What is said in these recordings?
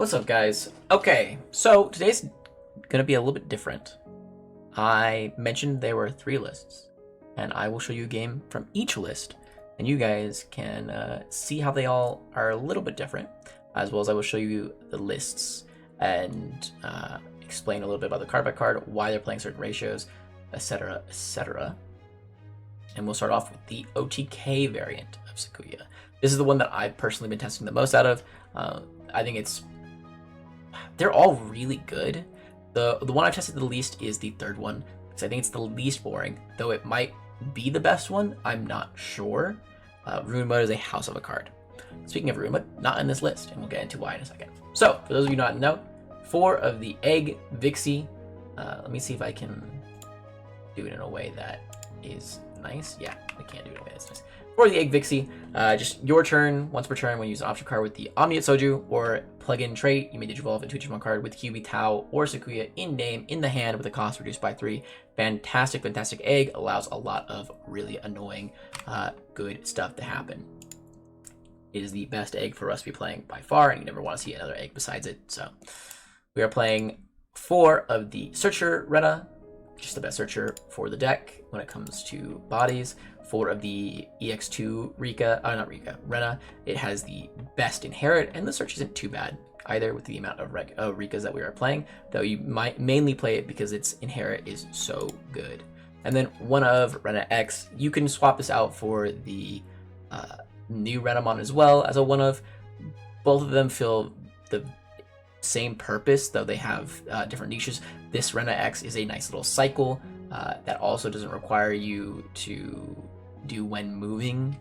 What's up, guys? Okay, so today's gonna be a little bit different. I mentioned there were 3 lists, and I will show you a game from each list, and you guys can see how they all are a little bit different, as well as I will show you the lists and explain a little bit about the card by card, why they're playing certain ratios, etc., etc. And we'll start off with the OTK variant of Sakuya. This is the one that I've personally been testing the most out of. I think they're all really good. The one I've tested the least is the third one, because I think it's the least boring, though it might be the best one. I'm not sure. Ruin Mode is a house of a card. Speaking of Ruin Mode, not in this list, and we'll get into why in a second. So, for those of you not know, 4 of the Egg Vixie. Let me see if I can do it in a way that is nice. Yeah, I can do it in a way that's nice. For the Egg Vixie, just your turn, once per turn, when you use an option card with the Omniate Soju or plug-in trait, you may digivolve into a Digimon card with QB Tao or Sakuya in name in the hand with a cost reduced by 3. Fantastic, fantastic egg. Allows a lot of really annoying, good stuff to happen. It is the best egg for us to be playing by far, and you never want to see another egg besides it. So we are playing 4 of the Searcher Rena, just the best searcher for the deck when it comes to bodies. 4 of the EX2 Rena. It has the best inherit, and the search isn't too bad either with the amount of Rikas that we are playing, though you might mainly play it because its inherit is so good. And then 1 of Rena X. You can swap this out for the new Renamon as well as a 1 of. Both of them fill the same purpose, though they have different niches. This Rena X is a nice little cycle that also doesn't require you to do when moving.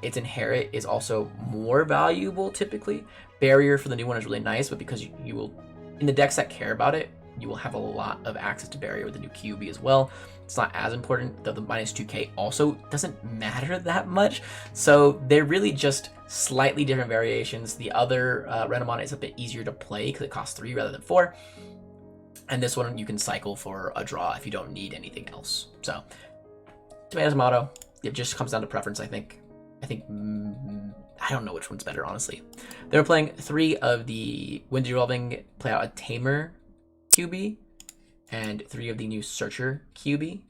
Its inherit is also more valuable typically. Barrier for the new one is really nice, but because you will, in the decks that care about it, you will have a lot of access to barrier with the new QB as well. It's not as important, though the -2k also doesn't matter that much. So they're really just slightly different variations. The other Renamon is a bit easier to play because it costs 3 rather than 4. And this one you can cycle for a draw if you don't need anything else. So, tomato, tomato. It just comes down to preference, I think. I don't know which one's better, honestly. They're playing 3 of the when digivolving, play out a Tamer QB, and 3 of the new Searcher QB.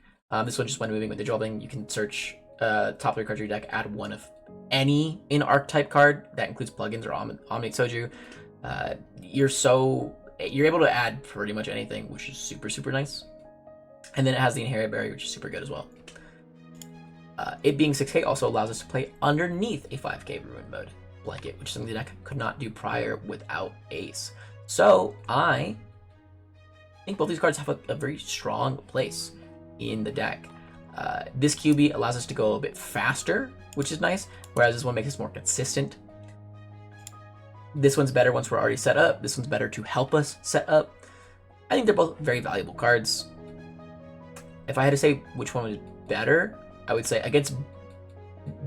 This one just when moving with digivolving, you can search top 3 cards of your deck, add 1 of any in-archetype card. That includes plugins or Omniate Soju. You're able to add pretty much anything, which is super, super nice. And then it has the inherit barrier, which is super good as well. It being 6k also allows us to play underneath a 5k Ruin Mode blanket, which is something the deck could not do prior without Ace. So I think both these cards have a very strong place in the deck. This QB allows us to go a bit faster, which is nice, whereas this one makes us more consistent. This one's better once we're already set up. This one's better to help us set up. I think they're both very valuable cards. If I had to say which one was better, I would say against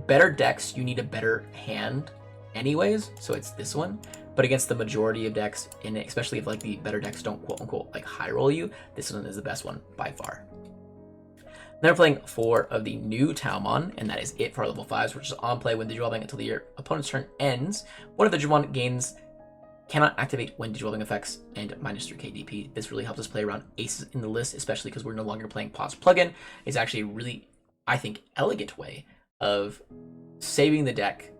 better decks, you need a better hand anyways, so it's this one. But against the majority of decks, and especially if like the better decks don't quote unquote like high roll you, this one is the best one by far. Then we're playing 4 of the new Taomon, and that is it for our level 5s, which is on play when digivolving until your opponent's turn ends. One of the Digimon gains cannot activate when digivolving effects and -3k DP. This really helps us play around aces in the list, especially because we're no longer playing pause plugin. It's actually a really, I think, elegant way of saving the deck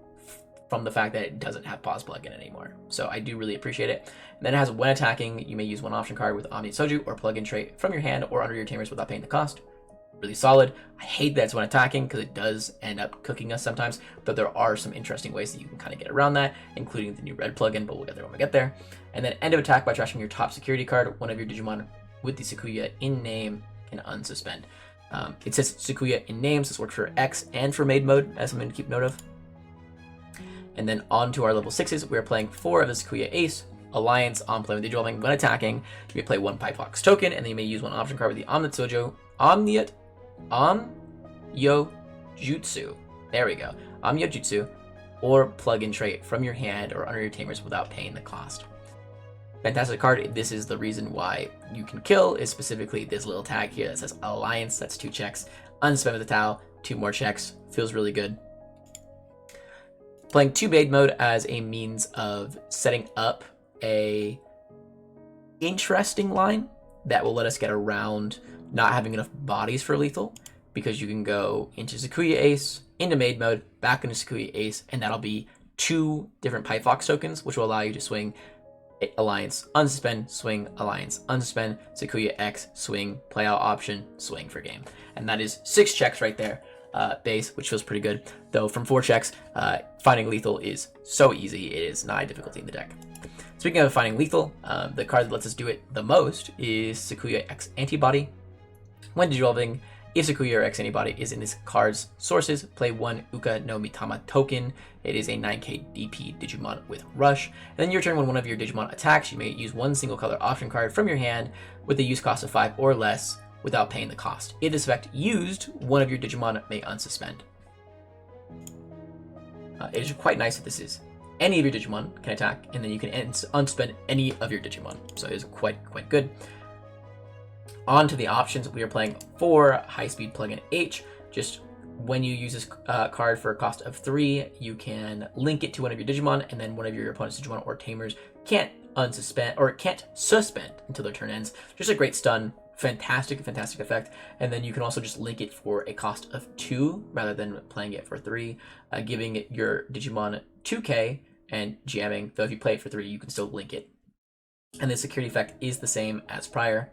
from the fact that it doesn't have pause plugin anymore. So I do really appreciate it. And then it has when attacking, you may use 1 option card with Omniate Soju or plugin trait from your hand or under your tamers without paying the cost. Really solid. I hate that it's when attacking because it does end up cooking us sometimes, but there are some interesting ways that you can kind of get around that, including the new red plugin, but we'll get there when we get there. And then end of attack by trashing your top security card. One of your Digimon with the Sakuya in name can unsuspend. It says Sakuya in name, so this works for X and for Maid Mode, as something to keep note of. And then on to our level 6s, we are playing 4 of the Sakuya Ace. Alliance on play with digivolving. When attacking, you may play 1 Pipe Fox token, and then you may use 1 option card with the Omniate Sojo. Jutsu. There we go. Jutsu, or plug-in trait from your hand or under your tamers without paying the cost. Fantastic card. This is the reason why you can kill, is specifically this little tag here that says Alliance. That's 2 checks. Unspend with the Tau, 2 more checks. Feels really good. Playing 2 Maid Mode as a means of setting up a interesting line that will let us get around not having enough bodies for lethal, because you can go into Sakuya Ace, into Maid Mode, back into Sakuya Ace, and that'll be 2 different Pipe Fox tokens, which will allow you to swing Alliance, unsuspend, swing, Alliance, unsuspend, Sakuya X, swing, play out option, swing for game. And that is 6 checks right there, base, which feels pretty good. Though from 4 checks, finding lethal is so easy, it is not a difficulty in the deck. Speaking of finding lethal, the card that lets us do it the most is Sakuya X Antibody. When dissolving, if Sakuya or X Antibody is in this card's sources, play 1 Uka no Mitama token. It is a 9k DP Digimon with Rush. And then your turn, when one of your Digimon attacks, you may use 1 single color option card from your hand with a use cost of 5 or less without paying the cost. If this effect used, one of your Digimon may unsuspend. It is quite nice that this is any of your Digimon can attack, and then you can unsuspend any of your Digimon. So it is quite good. On to the options, we are playing 4 high-speed plug-in H. Just when you use this card for a cost of 3, you can link it to one of your Digimon, and then one of your opponent's Digimon or Tamers can't unsuspend, or can't suspend until their turn ends. Just a great stun, fantastic effect. And then you can also just link it for a cost of 2 rather than playing it for 3, giving your Digimon 2k and jamming, though if you play it for 3, you can still link it. And the security effect is the same as prior.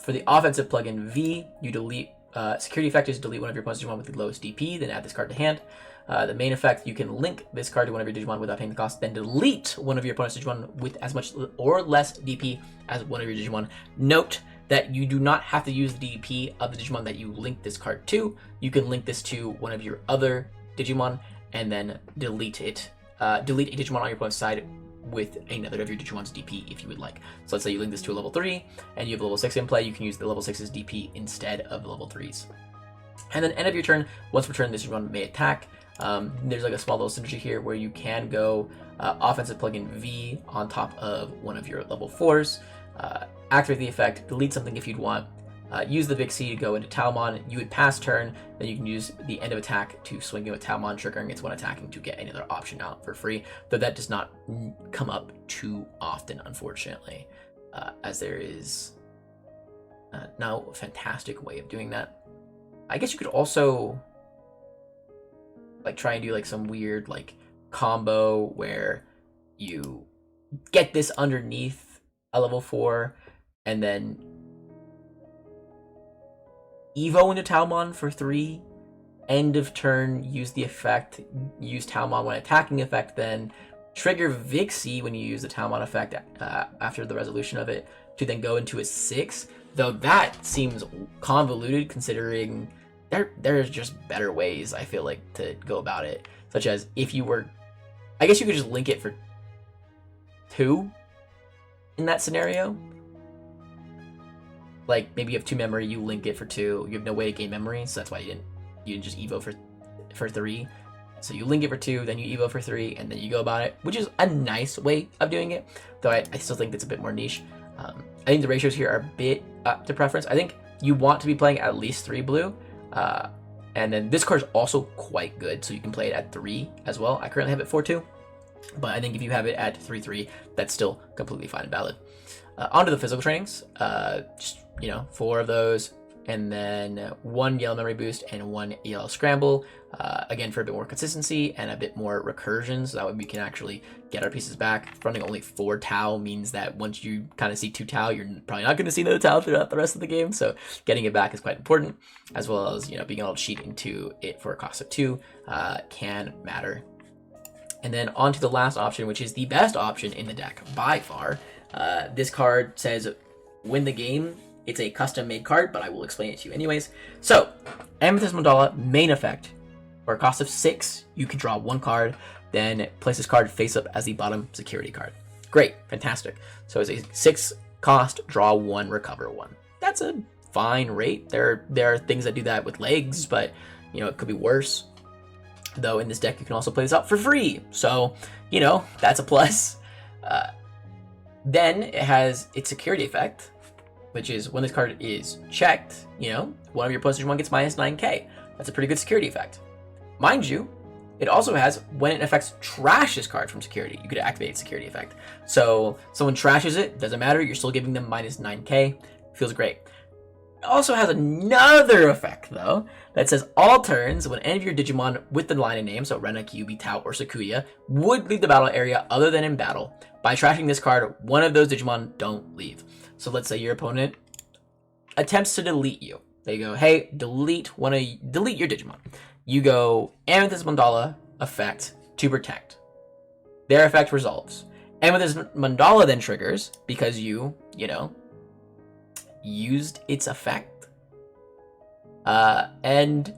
For the offensive plugin V, you delete security effect is delete one of your opponent's Digimon with the lowest DP, then add this card to hand. The main effect, you can link this card to one of your Digimon without paying the cost, then delete one of your opponent's Digimon with as much or less DP as one of your Digimon. Note that you do not have to use the DP of the Digimon that you link this card to. You can link this to one of your other Digimon and then delete it. Delete a Digimon on your opponent's side with another of your Digimon's DP if you would like. So let's say you link this to a level 3 and you have level 6 in play, you can use the level 6's DP instead of the level 3's. And then end of your turn, once per turn, this Digimon may attack. There's like a small little synergy here where you can go offensive plugin V on top of one of your level 4's, activate the effect, delete something if you'd want, use the big C to go into Talmon. You would pass turn, then you can use the end of attack to swing in with Talmon, triggering its one attacking to get another option out for free, though that does not come up too often, unfortunately, as there is no fantastic way of doing that. I guess you could also like try and do like some weird like combo where you get this underneath a level 4 and then Evo into Talmon for 3, end of turn, use the effect, use Talmon when attacking effect, then trigger Vixie when you use the Talmon effect after the resolution of it, to then go into a 6, though that seems convoluted considering there's just better ways, I feel like, to go about it, such as if you were, I guess you could just link it for 2 in that scenario. Like maybe you have 2 memory, you link it for 2. You have no way to gain memory, so that's why you didn't just Evo for 3. So you link it for 2, then you Evo for 3, and then you go about it, which is a nice way of doing it. Though I still think that's a bit more niche. I think the ratios here are a bit up to preference. I think you want to be playing at least 3 blue, and then this card is also quite good, so you can play it at 3 as well. I currently have it 4-2, but I think if you have it at 3-3, that's still completely fine and valid. Onto the physical trainings, just 4 of those, and then 1 yellow memory boost and 1 yellow scramble, again for a bit more consistency and a bit more recursion, so that way we can actually get our pieces back. Running only 4 Tau means that once you kind of see 2 Tau, you're probably not going to see another Tau throughout the rest of the game, so getting it back is quite important, as well as being able to cheat into it for a cost of 2 can matter. And then on to the last option, which is the best option in the deck by far. This card says, win the game. It's a custom-made card, but I will explain it to you anyways. So, Amethyst Mandala, main effect. For a cost of 6, you can draw 1 card, then place this card face up as the bottom security card. Great, fantastic. So it's a 6 cost, draw 1, recover 1. That's a fine rate. There are things that do that with legs, but it could be worse. Though in this deck, you can also play this out for free. So, that's a plus. Then it has its security effect, which is when this card is checked, one of your opponent's Digimon gets minus 9k. That's a pretty good security effect. Mind you, It also has when it affects trash this card from security. You could activate security effect. So someone trashes it, doesn't matter, you're still giving them minus 9k. Feels great. It also has another effect, though, that says all turns when any of your Digimon with the line of name, so Rena, Kyuubi, Tao, or Sakuya, would leave the battle area other than in battle. By trashing this card, one of those Digimon don't leave. So let's say your opponent attempts to delete you. They go, hey, delete your Digimon. You go Amethyst Mandala effect to protect. Their effect resolves. Amethyst Mandala then triggers because you used its effect. And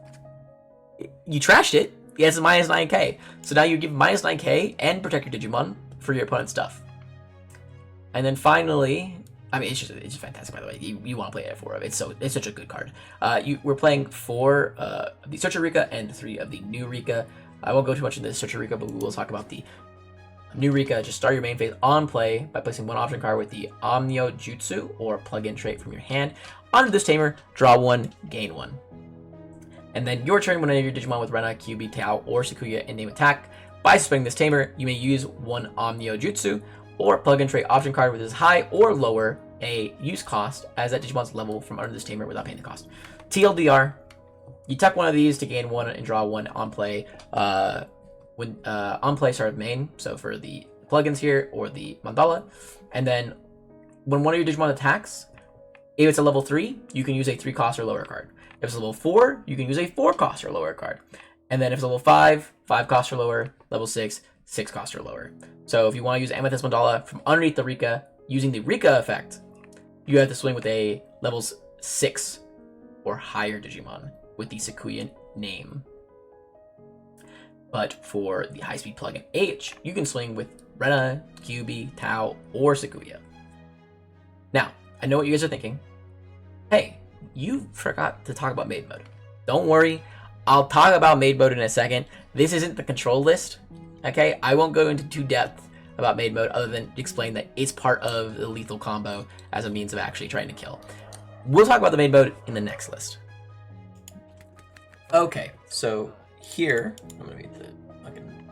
you trashed it. It has a minus 9k. So now you give minus 9k and protect your Digimon for your opponent's stuff. And then finally, I mean, it's just fantastic, by the way. You want to play it at 4 of it. It's such a good card. We're playing 4 of the Searcher Rika and 3 of the new Rika. I won't go too much into the Searcher Rika, but we will talk about the new Rika. Just start your main phase on play by placing one option card with the Omnio Jutsu or plug-in trait from your hand onto this tamer. Draw 1, gain 1. And then your turn, when any of your Digimon with Rena, Kyuubi, Tao, or Sakuya in name attack, by suspending this tamer, you may use one Omnio Jutsu or plug-in trait option card with as high or lower a use cost as that Digimon's level from under this tamer without paying the cost. TLDR, you tuck one of these to gain 1 and draw 1 on play. When on play start with main, so for the plugins here or the mandala, and then when one of your Digimon attacks, if it's a level 3, you can use a 3 cost or lower card. If it's a level 4, you can use a 4 cost or lower card. And then if it's level 5, 5 cost or lower, level 6, 6 cost or lower. So if you want to use Amethyst Mandala from underneath the Rika using the Rika effect, you have to swing with a levels 6 or higher Digimon with the Sakuya name. But for the high-speed plugin H, you can swing with Rena, Kyuubi, Tao, or Sakuya. Now, I know what you guys are thinking. Hey, you forgot to talk about maid mode. Don't worry, I'll talk about maid mode in a second. This isn't the control list, okay? I won't go into too depth about maid mode other than explain that it's part of the lethal combo as a means of actually trying to kill. We'll talk about the maid mode in the next list. Okay, so here, I'm gonna read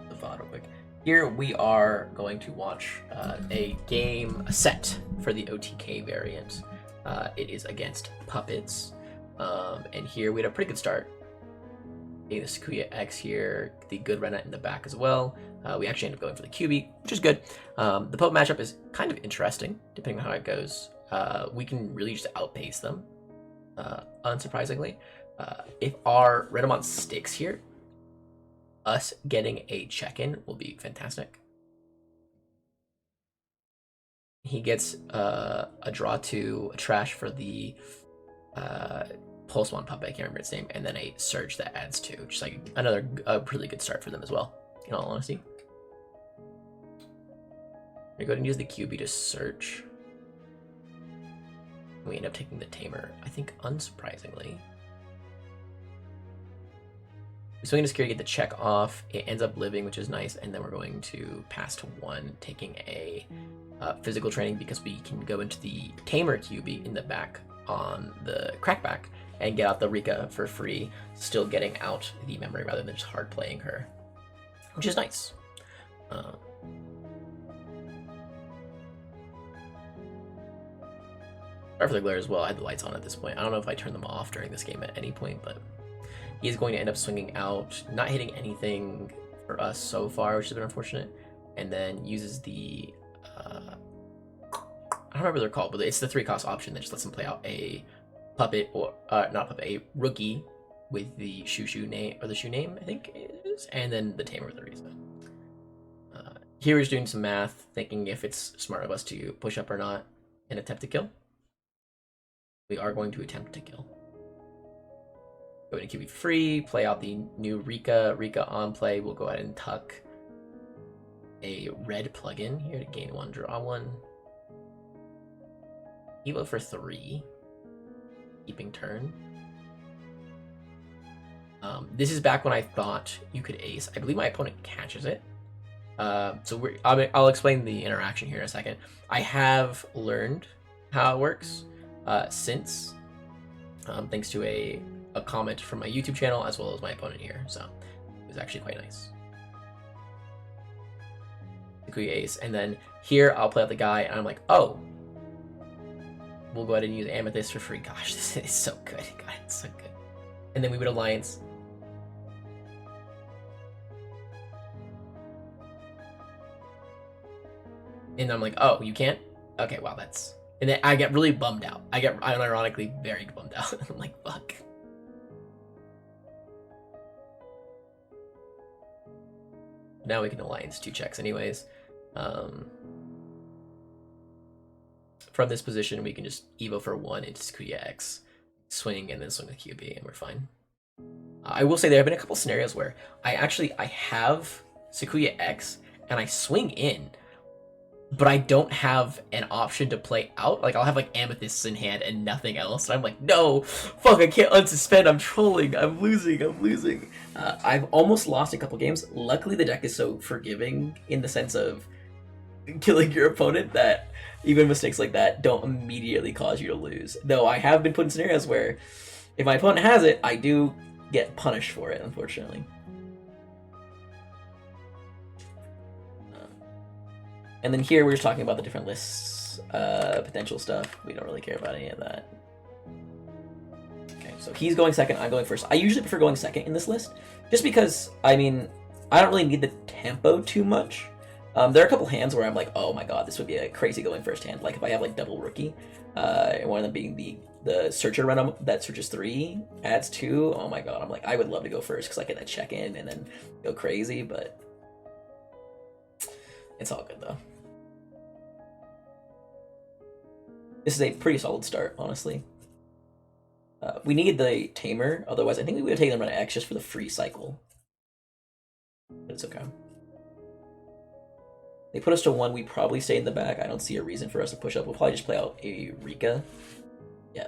the font real quick. Here we are going to watch a set for the OTK variant. It is against Puppets, and here we had a pretty good start. Getting the Sakuya X here, the good Rena in the back as well. We actually ended up going for the Kyuubi, which is good. The Puppet matchup is kind of interesting, depending on how it goes. We can really just outpace them, unsurprisingly. If our Renamon sticks here, us getting a check-in will be fantastic. He gets a draw 2, a trash for the Pulse 1 puppet, I can't remember its name, and then a Surge that adds 2, which is like another really good start for them as well, in all honesty. We go ahead and use the Kyuubi to search. We end up taking the Tamer, I think unsurprisingly. We swing into security, get the check off. It ends up living, which is nice, and then we're going to pass to 1, taking a physical training because we can go into the Tamer Kyuubi in the back on the crackback and get out the Rika for free, still getting out the memory rather than just hard playing her, which is nice. Sorry for the glare as well. I had the lights on at this point. I don't know if I turned them off during this game at any point, but he is going to end up swinging out, not hitting anything for us so far, which has been unfortunate, and then uses the I don't remember what they're called, but it's the 3 cost option that just lets him play out a puppet or not puppet, a rookie with the Shushu name or the Shu name, I think it is, and then the Tamer with the reason. Here he's doing some math, thinking if it's smart of us to push up or not and attempt to kill. We are going to attempt to kill. Go ahead and keep it free, play out the new Rika. Rika on play, we'll go ahead and tuck a red plugin here to gain 1, draw 1. Evo for 3. Keeping turn. This is back when I thought you could ace. I believe my opponent catches it. So I'll explain the interaction here in a second. I have learned how it works since, thanks to a comment from my YouTube channel as well as my opponent here. So it was actually quite nice. Sakuya Ace, and then here I'll play out the guy, and I'm like, oh, we'll go ahead and use Amethyst for free. Gosh, this is so good. God, it's so good. And then we would Alliance. And I'm like, oh, you can't? Okay, wow, that's... And then I get really bummed out. I'm ironically very bummed out. I'm like, fuck. Now we can Alliance 2 checks anyways. From this position, we can just Evo for 1 into Sakuya X, swing, and then swing with QB, and we're fine. I will say there have been a couple scenarios where I have Sakuya X, and I swing in, but I don't have an option to play out. Like, I'll have, like, Amethysts in hand and nothing else. And I'm like, no, fuck, I can't unsuspend. I'm trolling. I'm losing. I've almost lost a couple games. Luckily, the deck is so forgiving in the sense of killing your opponent that even mistakes like that don't immediately cause you to lose. Though I have been put in scenarios where if my opponent has it, I do get punished for it, unfortunately. And then here we're just talking about the different lists, potential stuff. We don't really care about any of that. Okay, so he's going second, I'm going first. I usually prefer going second in this list, just because, I mean, I don't really need the tempo too much. There are a couple hands where I'm like, oh my god, this would be a crazy going first hand. Like if I have like double rookie, and one of them being the searcher random that searches 3, adds 2. Oh my god, I'm like, I would love to go first because I get that check in and then go crazy, but it's all good though. This is a pretty solid start, honestly. We need the Tamer, otherwise I think we would have taken them on X just for the free cycle. But it's okay. They put us to 1, we probably stay in the back. I don't see a reason for us to push up. We'll probably just play out a Rika. Yeah.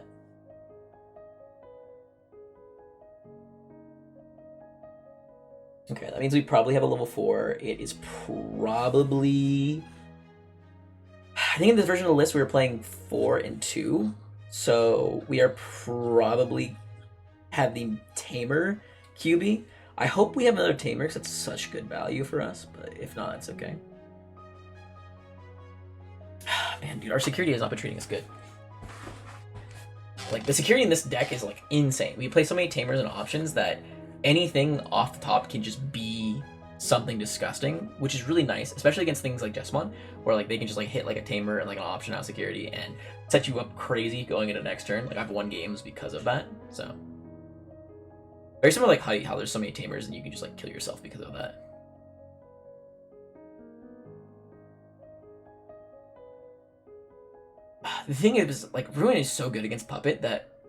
Okay, that means we probably have a level 4. It is probably... I think in this version of the list we were playing 4 and 2. So we are probably have the Tamer QB. I hope we have another Tamer because it's such good value for us, but if not, it's okay. Man, dude, our security has not been treating us good. Like, the security in this deck is, like, insane. We play so many Tamers and options that anything off the top can just be something disgusting, which is really nice, especially against things like Jessamon, where, like, they can just, like, hit, like, a Tamer and, like, an option out security and set you up crazy going into next turn. Like, I've won games because of that, so. Very similar, like, how there's so many Tamers and you can just, like, kill yourself because of that. The thing is, like, Ruin is so good against Puppet that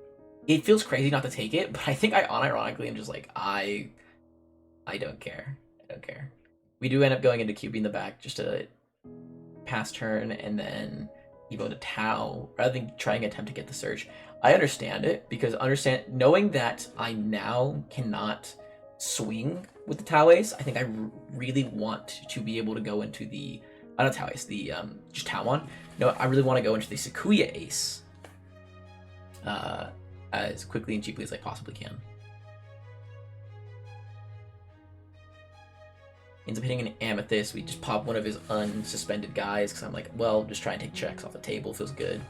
it feels crazy not to take it, but I think I unironically am just like, I don't care. I don't care. We do end up going into QB in the back just to pass turn and then Evo to Tau rather than trying to attempt to get the search. I understand it because knowing that I now cannot swing with the Tau Ace, I think I really want to be able to go into the not Tau Ace, the just Tauon. No, I really want to go into the Sakuya Ace as quickly and cheaply as I possibly can. Ends up hitting an Amethyst. We just pop one of his unsuspended guys because I'm like, well, just try and take checks off the table. Feels good.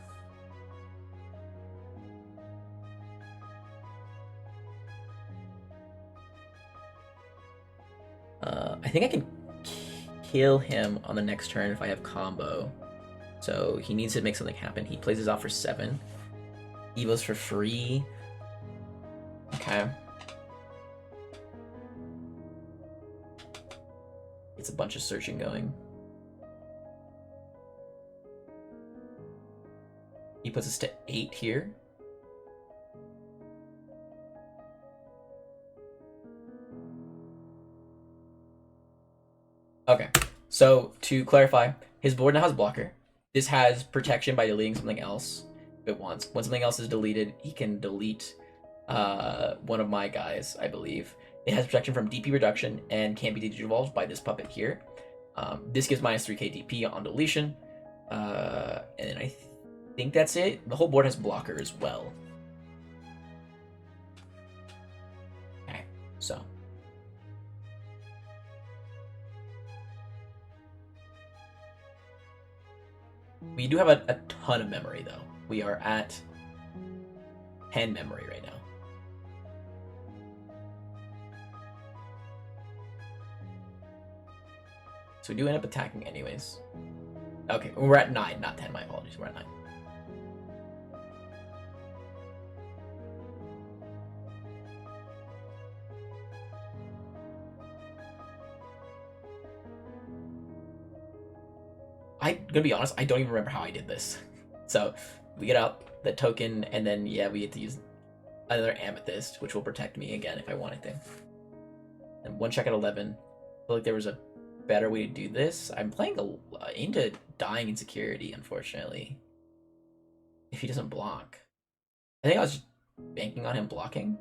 I think I can kill him on the next turn if I have combo. So he needs to make something happen. He plays his out for 7. Evo's for free. Okay. It's a bunch of searching going. He puts us to 8 here. Okay, so to clarify, his board now has blocker. This has protection by deleting something else if it wants. When something else is deleted, he can delete one of my guys, I believe. It has protection from DP reduction and can't be digivolved by this puppet here. This gives minus 3k DP on deletion. And I think that's it. The whole board has blocker as well. Okay, so. We do have a ton of memory, though. We are at 10 memory right now. So we do end up attacking anyways. Okay, we're at 9, not 10. My apologies. We're at 9. I'm gonna be honest, I don't even remember how I did this. So we get out the token, and then yeah, we get to use another amethyst, which will protect me again if I wanted to. And 1 check at 11. I feel like there was a better way to do this. I'm playing into dying in security, unfortunately. If he doesn't block. I think I was just banking on him blocking.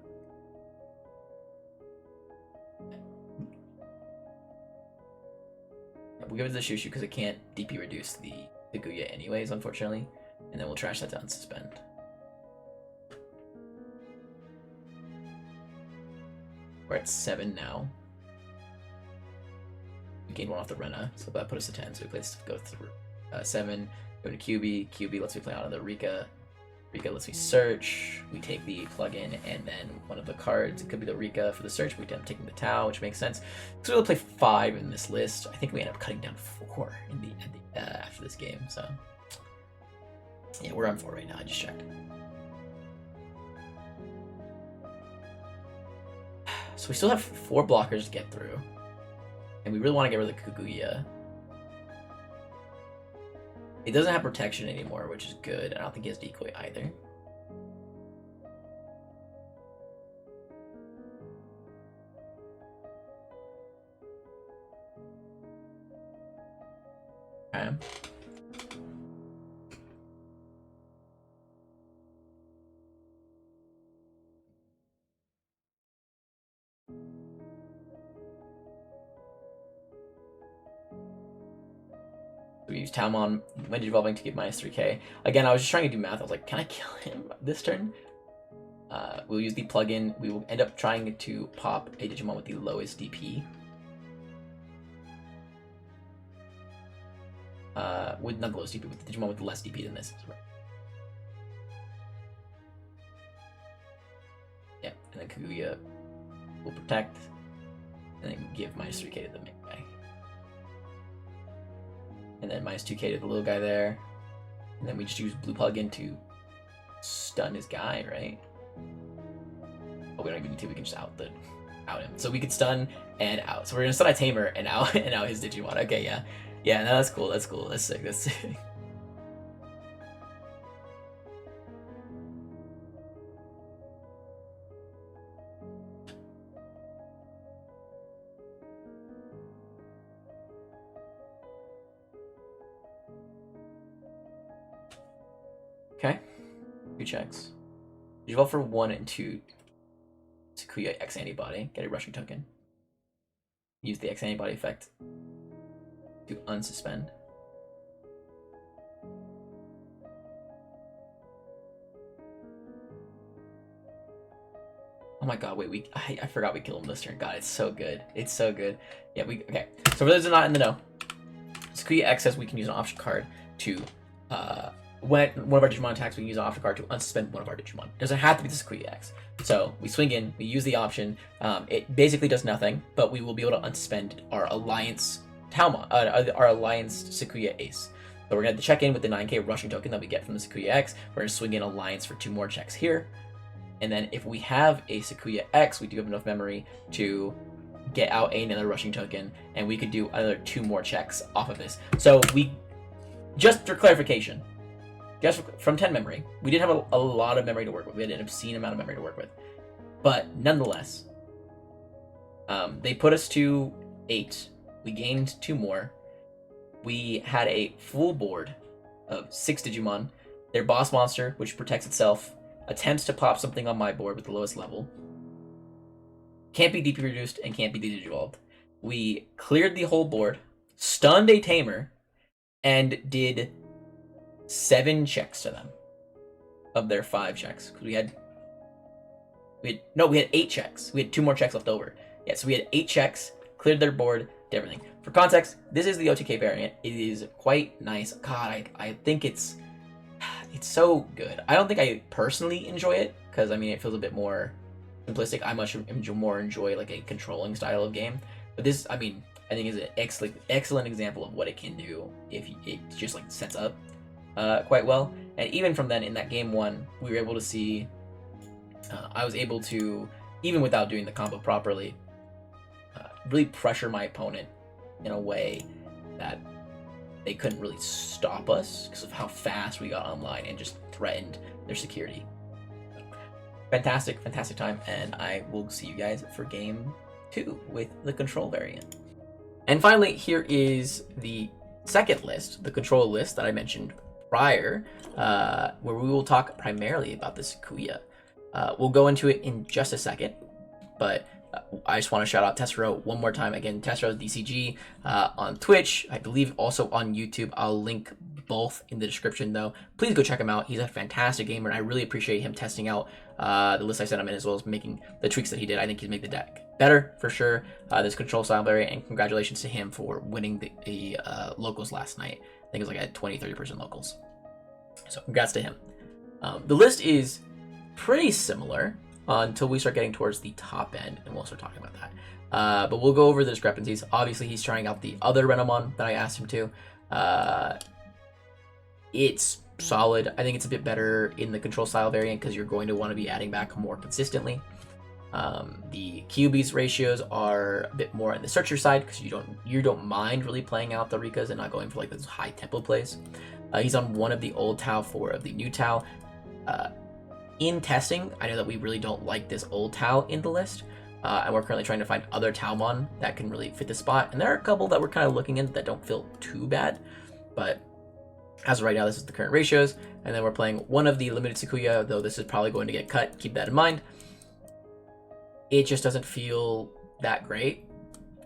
We'll give it to the Shushu because it can't DP reduce the Sakuya anyways, unfortunately. And then we'll trash that to unsuspend. We're at 7 now. We gained 1 off the Rena, so that put us to 10. So we play go through 7, go to QB. QB lets me play out of the Rika. Rika lets me search. We take the plugin and then one of the cards. It could be the Rika for the search. We end up taking the Tau, which makes sense. So we'll play 5 in this list. I think we end up cutting down 4 in the after this game. So yeah, we're on 4 right now. I just checked. So we still have 4 blockers to get through, and we really want to get rid of the Kaguya. It doesn't have protection anymore, which is good. I don't think he has decoy either. Okay. We use Talmon when evolving to give minus 3k. Again, I was just trying to do math. I was like, can I kill him this turn? We'll use the plugin. We will end up trying to pop a Digimon with the lowest DP. With not the lowest DP, with the Digimon with less DP than this. Yeah, and then Kaguya will protect, and then give minus 3k to the main guy. And then minus 2k to the little guy there. And then we just use blue plugin to stun his guy, right? Oh, we don't even need to, we can just out him. So we could stun and out. So we're gonna stun a Tamer and out and out his Digimon. Okay, yeah. Yeah, no, that's cool, that's cool. That's sick, that's sick. Okay, 2 checks. You evolve for 1 and 2 Sakuya X antibody, get a rushing token. Use the X antibody effect to unsuspend. Oh my god, wait, I forgot we killed him this turn. God, it's so good. It's so good. Yeah, okay. So for those who are not in the know, Sakuya X says we can use an option card to when one of our Digimon attacks, we can use an option card to unsuspend one of our Digimon. It doesn't have to be the Sakuya X. So we swing in, we use the option. It basically does nothing, but we will be able to unsuspend our Alliance Talmon, our Alliance Sakuya Ace. So we're going to check in with the 9k rushing token that we get from the Sakuya X. We're going to swing in Alliance for 2 more checks here. And then if we have a Sakuya X, we do have enough memory to get out another rushing token, and we could do another 2 more checks off of this. So we, just for clarification, just from 10 memory, we did have a lot of memory to work with. We had an obscene amount of memory to work with. But nonetheless, they put us to 8. We gained 2 more. We had a full board of 6 Digimon. Their boss monster, which protects itself, attempts to pop something on my board with the lowest level. Can't be DP reduced and can't be digivolved. We cleared the whole board, stunned a Tamer, and did 7 checks to them of their 5 checks. We had 8 checks. We had 2 more checks left over. Yeah, so we had 8 checks, cleared their board, to everything. For context, this is the OTK variant. It is quite nice. God, I think it's so good. I don't think I personally enjoy it because I mean it feels a bit more simplistic. I much more enjoy like a controlling style of game. But this, I mean, I think is an excellent example of what it can do if it just like sets up quite well. And even from then, in that game one, we were able to see. I was able to, even without doing the combo properly, really pressure my opponent in a way that they couldn't really stop us because of how fast we got online and just threatened their security. Fantastic time, and I will see you guys for game 2 with the control variant. And finally, here is the second list, the control list that I mentioned prior, where we will talk primarily about the Sakuya. We'll go into it in just a second, but I just want to shout out Tessero one more time. Again, Tessero DCG on Twitch, I believe also on YouTube. I'll link both in the description though. Please go check him out. He's a fantastic gamer, and I really appreciate him testing out the list I sent him in, as well as making the tweaks that he did. I think he's made the deck better for sure. This control style variant, and congratulations to him for winning the locals last night. I think it was like at 20-30% locals. So congrats to him. The list is pretty similar until we start getting towards the top end, and we'll start talking about that. But we'll go over the discrepancies. Obviously, he's trying out the other Renamon that I asked him to. It's solid. I think it's a bit better in the control style variant because you're going to want to be adding back more consistently. The QB's ratios are a bit more on the searcher side because you don't mind really playing out the Rikas and not going for like those high tempo plays. He's on one of the old Tau, 4 of the new Tau. In testing, I know that we really don't like this old Tau in the list, and we're currently trying to find other Taumon that can really fit the spot, and there are a couple that we're kind of looking at that don't feel too bad, but as of right now, this is the current ratios, and then we're playing one of the limited Sakuya, though this is probably going to get cut, keep that in mind. It just doesn't feel that great,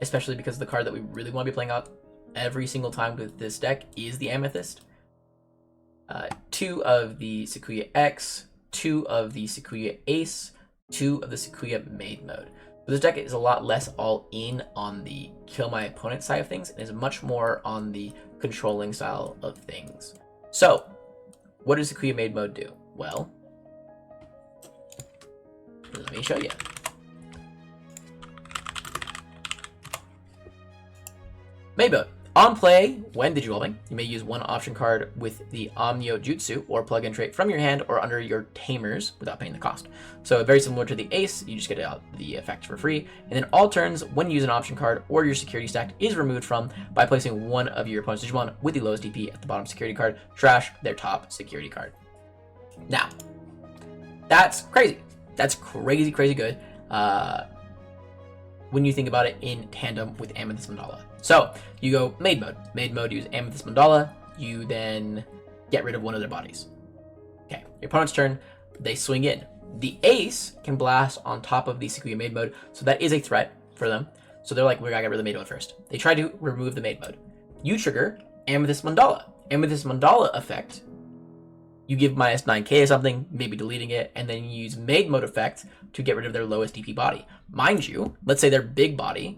especially because the card that we really want to be playing out every single time with this deck is the Amethyst. 2 of the Sakuya X, 2 of the Sakuya Ace, 2 of the Sakuya Maid mode. So this deck is a lot less all in on the kill my opponent side of things and is much more on the controlling style of things. So, what does Sakuya Maid mode do? Well, let me show you. Maid mode. On play, when digivolving, you may use one option card with the Omnio Jutsu or plug-in trait from your hand or under your Tamers without paying the cost. So very similar to the Ace, you just get out the effect for free. And then all turns, when you use an option card or your security stack is removed from by placing one of your opponent's Digimon with the lowest DP at the bottom security card, trash their top security card. Now, that's crazy. That's crazy good. When you think about it in tandem with Amethyst Mandala. So, you go Maid mode. Maid mode, use Amethyst Mandala. You then get rid of one of their bodies. Okay, your opponent's turn, they swing in. The Ace can blast on top of the Sakuya Maid mode, so that is a threat for them. So they're like, we gotta get rid of the Maid mode first. They try to remove the Maid mode. You trigger Amethyst Mandala. Amethyst Mandala effect. You give minus 9k or something, maybe deleting it, and then you use Maid mode effect to get rid of their lowest DP body. Mind you, let's say their big body,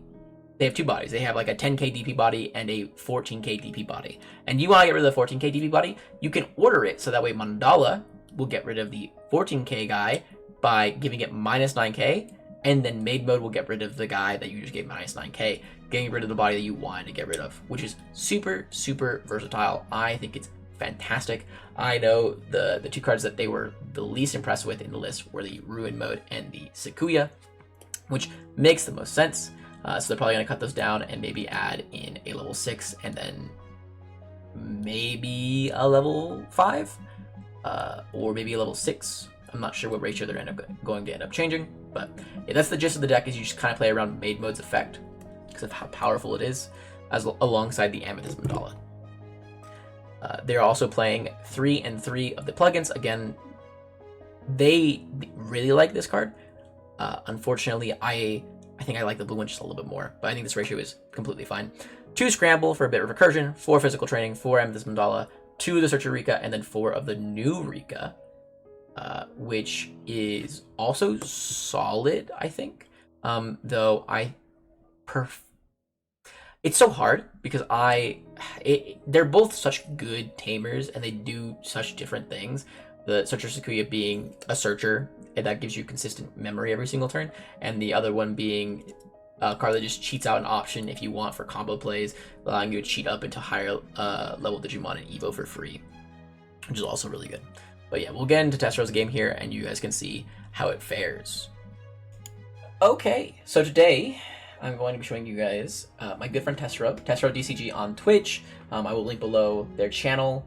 they have 2 bodies. They have like a 10k DP body and a 14k DP body. And you want to get rid of the 14k DP body, you can order it so that way Mandala will get rid of the 14k guy by giving it minus 9k, and then Maid mode will get rid of the guy that you just gave minus 9k, getting rid of the body that you wanted to get rid of, which is super versatile. I think it's fantastic. I know the 2 cards that they were the least impressed with in the list were the Ruin mode and the Sakuya, which makes the most sense. So they're probably going to cut those down and maybe add in a level 6 and then maybe a level 5 or maybe a level 6. I'm not sure what ratio they're going to end up changing, but yeah, that's the gist of the deck. Is you just kind of play around Maid mode's effect because of how powerful it is, as alongside the Amethyst Mandala. They're also playing 3 and 3 of the plugins. Again, they really like this card. Unfortunately, I think I like the blue one just a little bit more, but I think this ratio is completely fine. 2 Scramble for a bit of recursion, 4 Physical Training, 4 Amethyst Mandala, 2 of the Searcher Rika, and then 4 of the new Rika, which is also solid, I think. Though It's so hard because they're both such good tamers and they do such different things. The Searcher Sakuya being a searcher, and that gives you consistent memory every single turn, and the other one being a card that just cheats out an option if you want for combo plays, allowing you to cheat up into higher level Digimon and Evo for free, which is also really good. But yeah, we'll get into Tessero's game here, and you guys can see how it fares. Okay, so today I'm going to be showing you guys my good friend Tessero DCG on Twitch. I will link below their channel.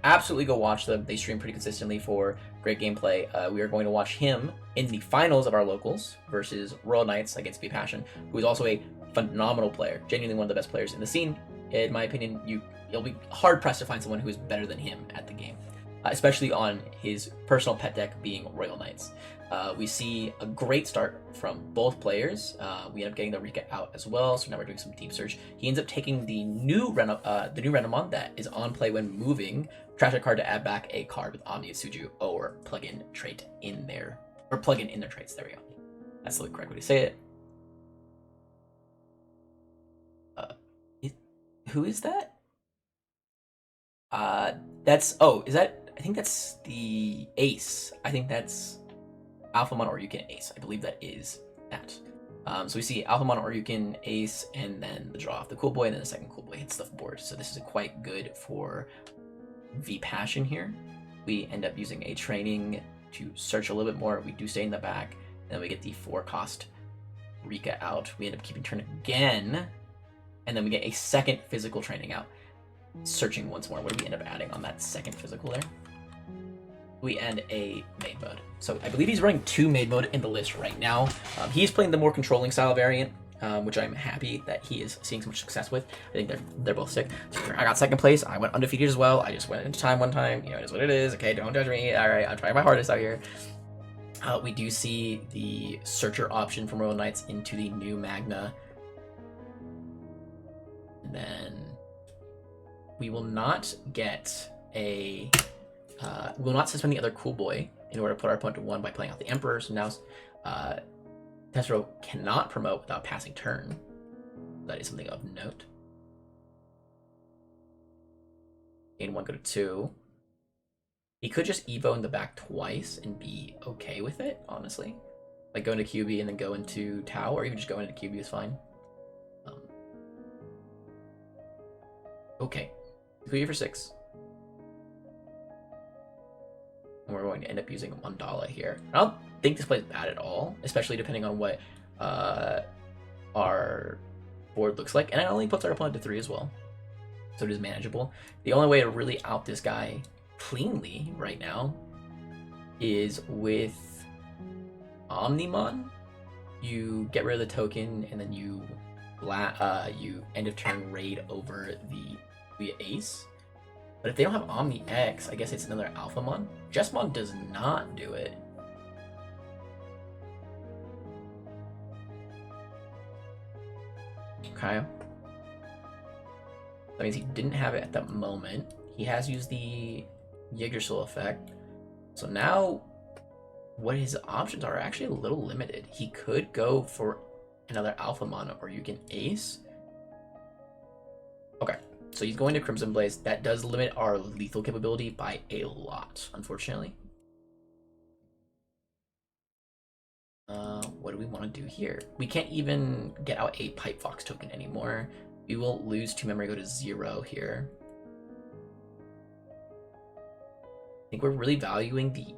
Absolutely go watch them. They stream pretty consistently for great gameplay. We are going to watch him in the finals of our locals versus Royal Knights against B Passion, who is also a phenomenal player, genuinely one of the best players in the scene. In my opinion, you'll be hard pressed to find someone who is better than him at the game, especially on his personal pet deck being Royal Knights. We see a great start from both players. We end up getting the Rika out as well, so now we're doing some deep search. He ends up taking the new Renamon that is on play when moving. Trash a card to add back a card with Omni Suju or plug-in trait in there. Or plug-in in their traits, there we go. That's the correct way to say it. Who is that? Is that, I think that's the Ace. I think that's Alphamon Oryukin Ace. I believe that is that. So we see Alphamon Oryukin Ace, and then the draw off the Cool Boy, and then the second Cool Boy hits the board. So this is quite good for V Passion here. We end up using a training to search a little bit more. We do stay in the back, and then we get the 4-cost Rika out. We end up keeping turn again, and then we get a second physical training out. Searching once more. What do we end up adding on that second physical there? We end a maid mode. So I believe he's running 2 maid mode in the list right now. He's playing the more controlling style variant, which I'm happy that he is seeing so much success with. I think they're both sick. So I got second place. I went undefeated as well. I just went into time one time. You know, it is what it is. Okay, don't judge me. All right, I'm trying my hardest out here. We do see the searcher option from Royal Knights into the new Magna. And then we will not get a... we will not suspend the other Cool Boy in order to put our opponent to 1 by playing out the Emperor. So now Tessero cannot promote without passing turn. That is something of note. Gain 1, go to 2. He could just Evo in the back twice and be okay with it, honestly. Like go into QB and then go into Tau, or even just go into QB is fine. Okay. Sakuya for 6. And we're going to end up using Mandala here. I don't think this play is bad at all, especially depending on what our board looks like. And it only puts our opponent to 3 as well, so it is manageable. The only way to really out this guy cleanly right now is with Omnimon. You get rid of the token, and then you end of turn raid over the Ace. But if they don't have Omni X, I guess it's another Alphamon. Jessmon does not do it. Okay. That means he didn't have it at the moment. He has used the Yggdrasil effect. So now what his options are actually a little limited. He could go for another Alphamon, or you can Ace. Okay. So he's going to Crimson Blaze. That does limit our lethal capability by a lot, unfortunately. What do we want to do here? We can't even get out a Pipe Fox token anymore. We will lose 2 memory, go to 0 here. I think we're really valuing the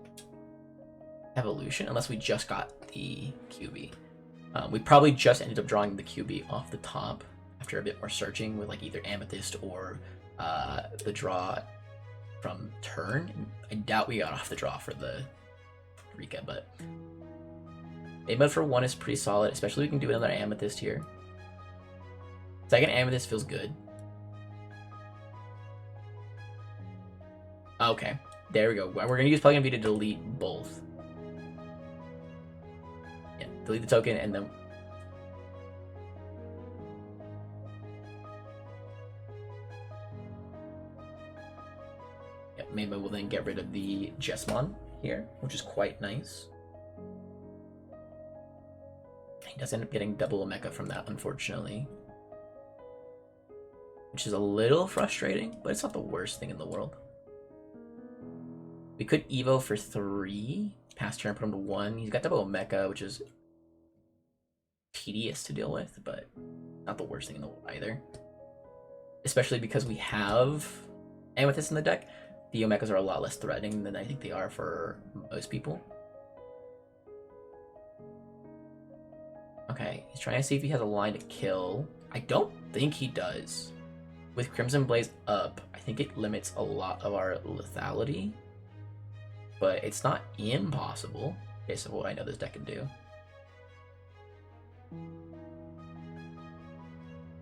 evolution, unless we just got the QB. We probably just ended up drawing the QB off the top after a bit more searching with like either Amethyst or the draw from turn. I doubt we got off the draw for the Rika, but maid mode for 1 is pretty solid, especially we can do another Amethyst here. Second Amethyst feels good. Okay, there we go. We're gonna use Plug-in V to delete both. Yeah, delete the token and then maybe we'll then get rid of the Jessmon here, which is quite nice. He does end up getting double Omega from that, unfortunately. which is a little frustrating, but it's not the worst thing in the world. We could Evo for 3, pass turn, put him to 1. He's got double Mecha, which is tedious to deal with, but not the worst thing in the world either. Especially because we have Amethyst in the deck. The Omechas are a lot less threatening than I think they are for most people. Okay, he's trying to see if he has a line to kill. I don't think he does. With Crimson Blaze up, I think it limits a lot of our lethality. But it's not impossible, based on what I know this deck can do.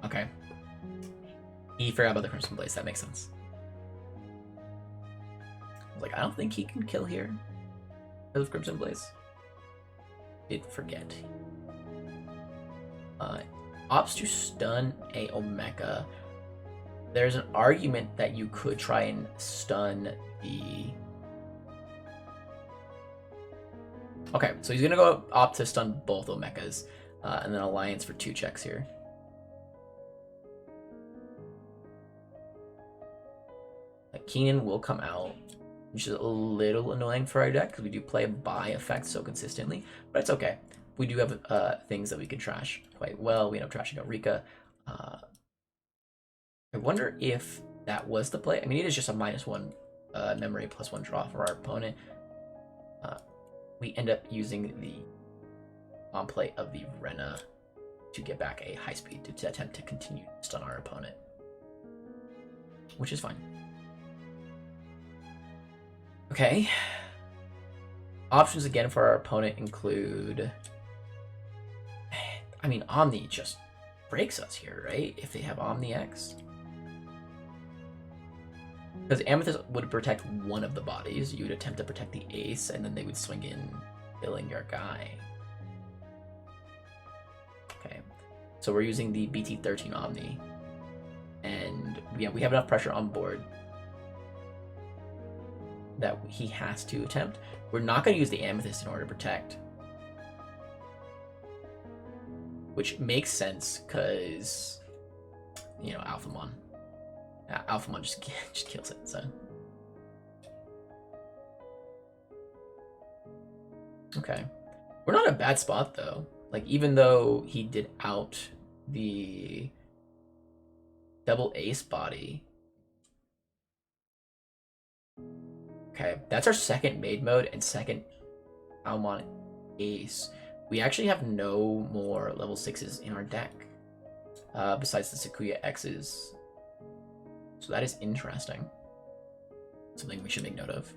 Okay. He forgot about the Crimson Blaze, that makes sense. I was like, I don't think he can kill here because of Crimson Blaze. Did forget. Opts to stun a Omeka. There's an argument that you could try and stun the... Okay, so he's gonna go opt to stun both Omechas, and then Alliance for 2 checks here. Keenan will come out, which is a little annoying for our deck because we do play a buy effect so consistently, but it's okay. We do have things that we can trash quite well. We end up trashing Eureka. I wonder if that was the play. I mean, it is just a -1 memory +1 draw for our opponent. We end up using the on play of the Rena to get back a high speed to attempt to continue to stun our opponent, which is fine. Okay. Options again for our opponent include... I mean, Omni just breaks us here, right? If they have Omni X. Because Amethyst would protect one of the bodies. You would attempt to protect the ace, and then they would swing in, killing your guy. Okay. So we're using the BT13 Omni. And yeah, we have enough pressure on board that he has to attempt. We're not going to use the Amethyst in order to protect. Which makes sense, because, you know, Alphamon. Alphamon just kills it, so. Okay. We're not in a bad spot, though. Like, even though he did out the double ace body. Okay, that's our second maid mode and second Almon ace. We actually have no more level 6s in our deck, besides the Sakuya X's. So that is interesting. Something we should make note of.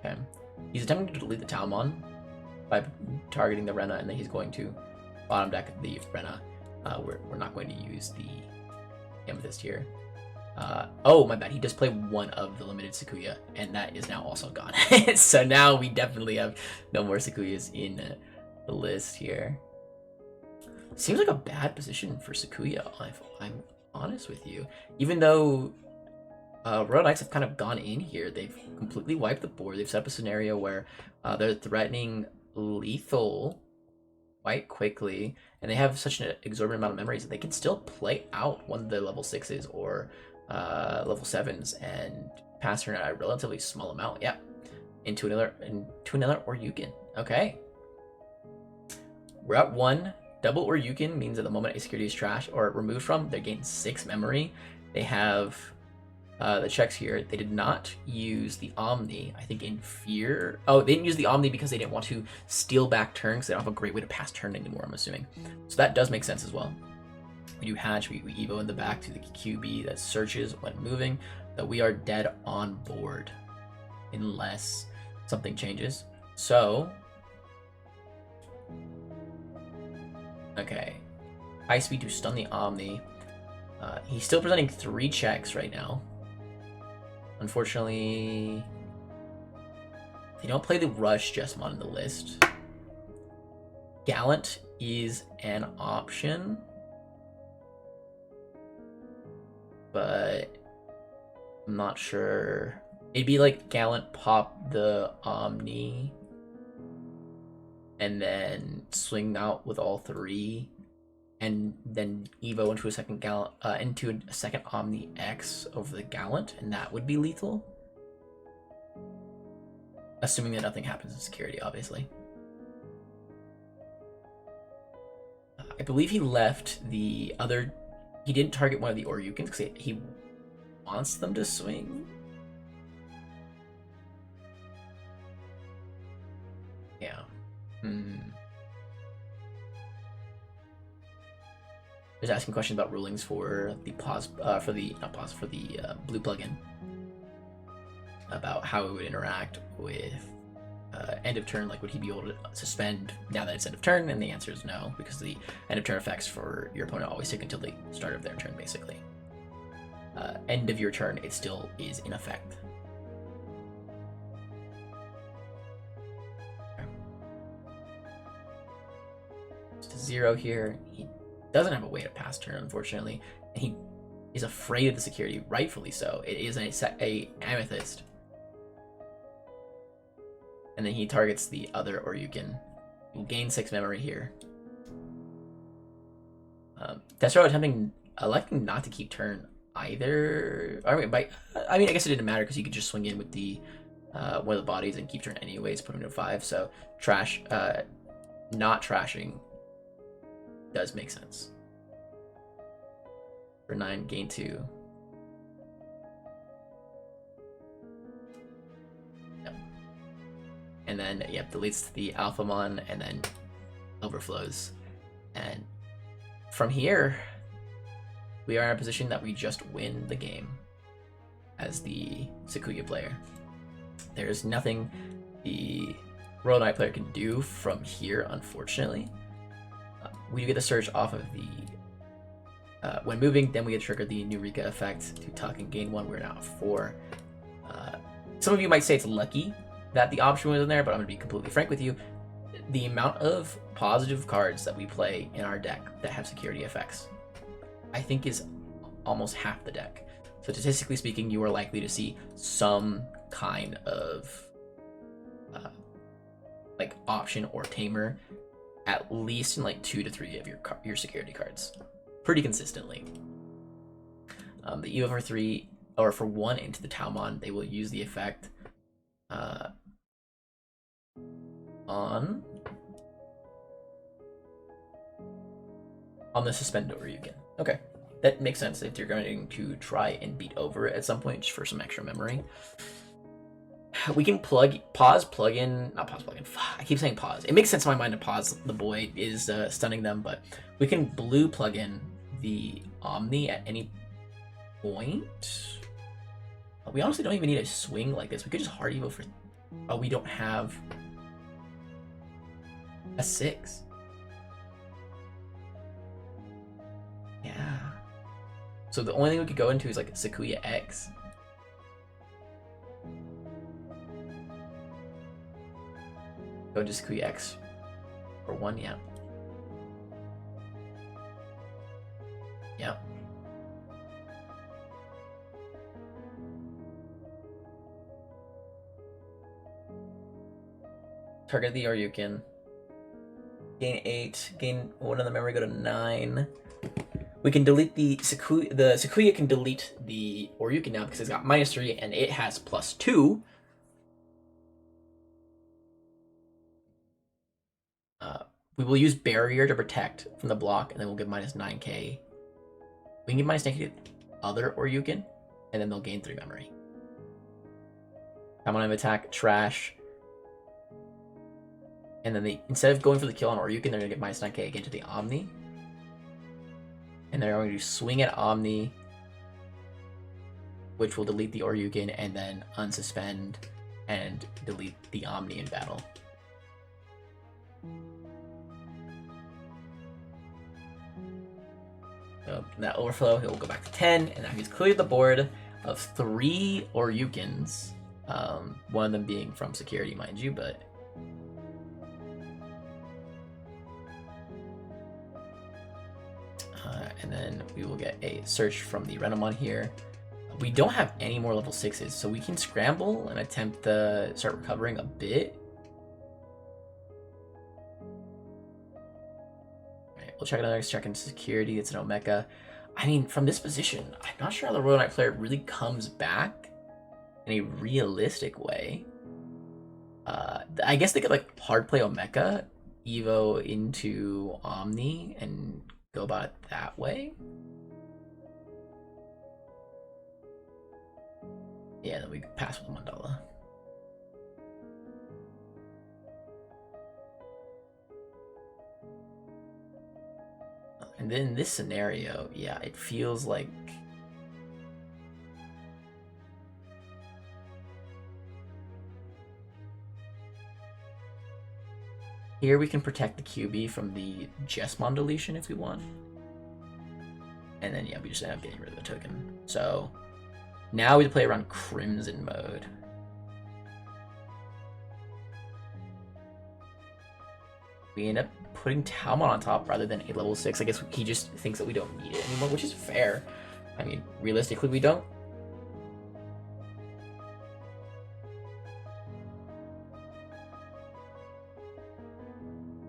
Okay. He's attempting to delete the Talmon by targeting the Rena, and then he's going to bottom deck the Rena. We're not going to use the Amethyst here. Oh, my bad. He does play one of the limited Sakuya, and that is now also gone. So now we definitely have no more Sakuyas in the list here. Seems like a bad position for Sakuya, if I'm honest with you. Even though Royal Knights have kind of gone in here, they've completely wiped the board. They've set up a scenario where they're threatening lethal quite quickly, and they have such an exorbitant amount of memories that they can still play out one of the level 6s or level 7s and pass turn at a relatively small amount. Yeah, into another Oryukin. Okay, we're at 1. Double Oryukin means that the moment a security is trashed or removed from, they gain 6 memory. They have the checks here. They did not use the Omni, I think, in fear. Oh, they didn't use the Omni because they didn't want to steal back turns. They don't have a great way to pass turn anymore, I'm assuming. So that does make sense as well. We do Hatch, we Evo in the back to the QB that searches when moving, that we are dead on board unless something changes. So, okay. High speed to stun the Omni. He's still presenting 3 checks right now. Unfortunately, They don't play the Rush Jessamon in the list. Gallant is an option, but I'm not sure. It'd be like Gallant pop the Omni and then swing out with all three, and then Evo into a second Gallant, into a second Omni X over the Gallant, and that would be lethal. Assuming that nothing happens in security, obviously. I believe he left the other. He didn't target one of the Oryukins because he wants them to swing. Yeah. Just asking questions about rulings for the blue plugin, about how it would interact with end of turn. Like, would he be able to suspend now that it's end of turn? And the answer is no, because the end of turn effects for your opponent always take until the start of their turn, basically. End of your turn, it still is in effect. Just a 0 here. He doesn't have a way to pass turn, unfortunately, and he is afraid of the security, rightfully so. It is a Amethyst. And then he targets the other Oryukin. He'll gain 6 memory here. Destro electing not to keep turn either. I mean, I guess it didn't matter because you could just swing in with the one of the bodies and keep turn anyways, put him to 5. So not trashing does make sense. For 9, gain 2. And then, yep, deletes the Alphamon and then overflows. And from here, we are in a position that we just win the game as the Sakuya player. There's nothing the Royal Knight player can do from here, unfortunately. We do get the Surge off of the... when moving, then we get triggered the Nurika effect to tuck and gain 1. We're now at 4. Some of you might say it's lucky that the option was in there, but I'm going to be completely frank with you. The amount of positive cards that we play in our deck that have security effects, I think, is almost half the deck. So statistically speaking, you are likely to see some kind of like option or tamer at least in like 2 to 3 of your security cards, pretty consistently. The Evo for 3 or for 1 into the Taumon, they will use the effect on the suspend Oryukin. Okay, that makes sense if you're going to try and beat over it at some point just for some extra memory. We can plug in. I keep saying pause. It makes sense in my mind to pause. The boy is stunning them, but we can blue plug in the Omni at any point. We honestly don't even need a swing like this. We could just hard evo for... Oh, we don't have a 6. Yeah. So the only thing we could go into is like Sakuya X. Go to Sakuya X for 1, yeah. Yeah. Target the Oryukin. Gain 8. Gain 1 of the memory, go to 9. We can delete the Sakuya. The Sakuya can delete the Oryukin now because it's got -3 and it has +2. We will use Barrier to protect from the block, and then we'll give -9k. We can give -9k to other Oryukin, and then they'll gain 3 memory. Come on, attack, trash. And then instead of going for the kill on Oryukin, they're going to get -9k again to the Omni. And they're going to swing at Omni, which will delete the Oryukin, and then unsuspend and delete the Omni in battle. So that overflow, he'll go back to 10, and now he's cleared the board of 3 Oryukins. One of them being from security, mind you, but and then we will get a search from the Renamon here. We don't have any more level 6s, so we can scramble and attempt to start recovering a bit. Alright, we'll check another check into security. It's an Omeka. I mean, from this position, I'm not sure how the Royal Knight player really comes back in a realistic way. I guess they could like hard play Omeka, Evo into Omni, and go about it that way. Yeah, then we pass with Mandala. And then in this scenario, yeah, it feels like here we can protect the QB from the Jesmon deletion if we want. And then yeah, we just end up getting rid of the token. So now we play around Crimson mode. We end up putting Talmud on top rather than a level 6. I guess he just thinks that we don't need it anymore, which is fair. I mean, realistically, we don't.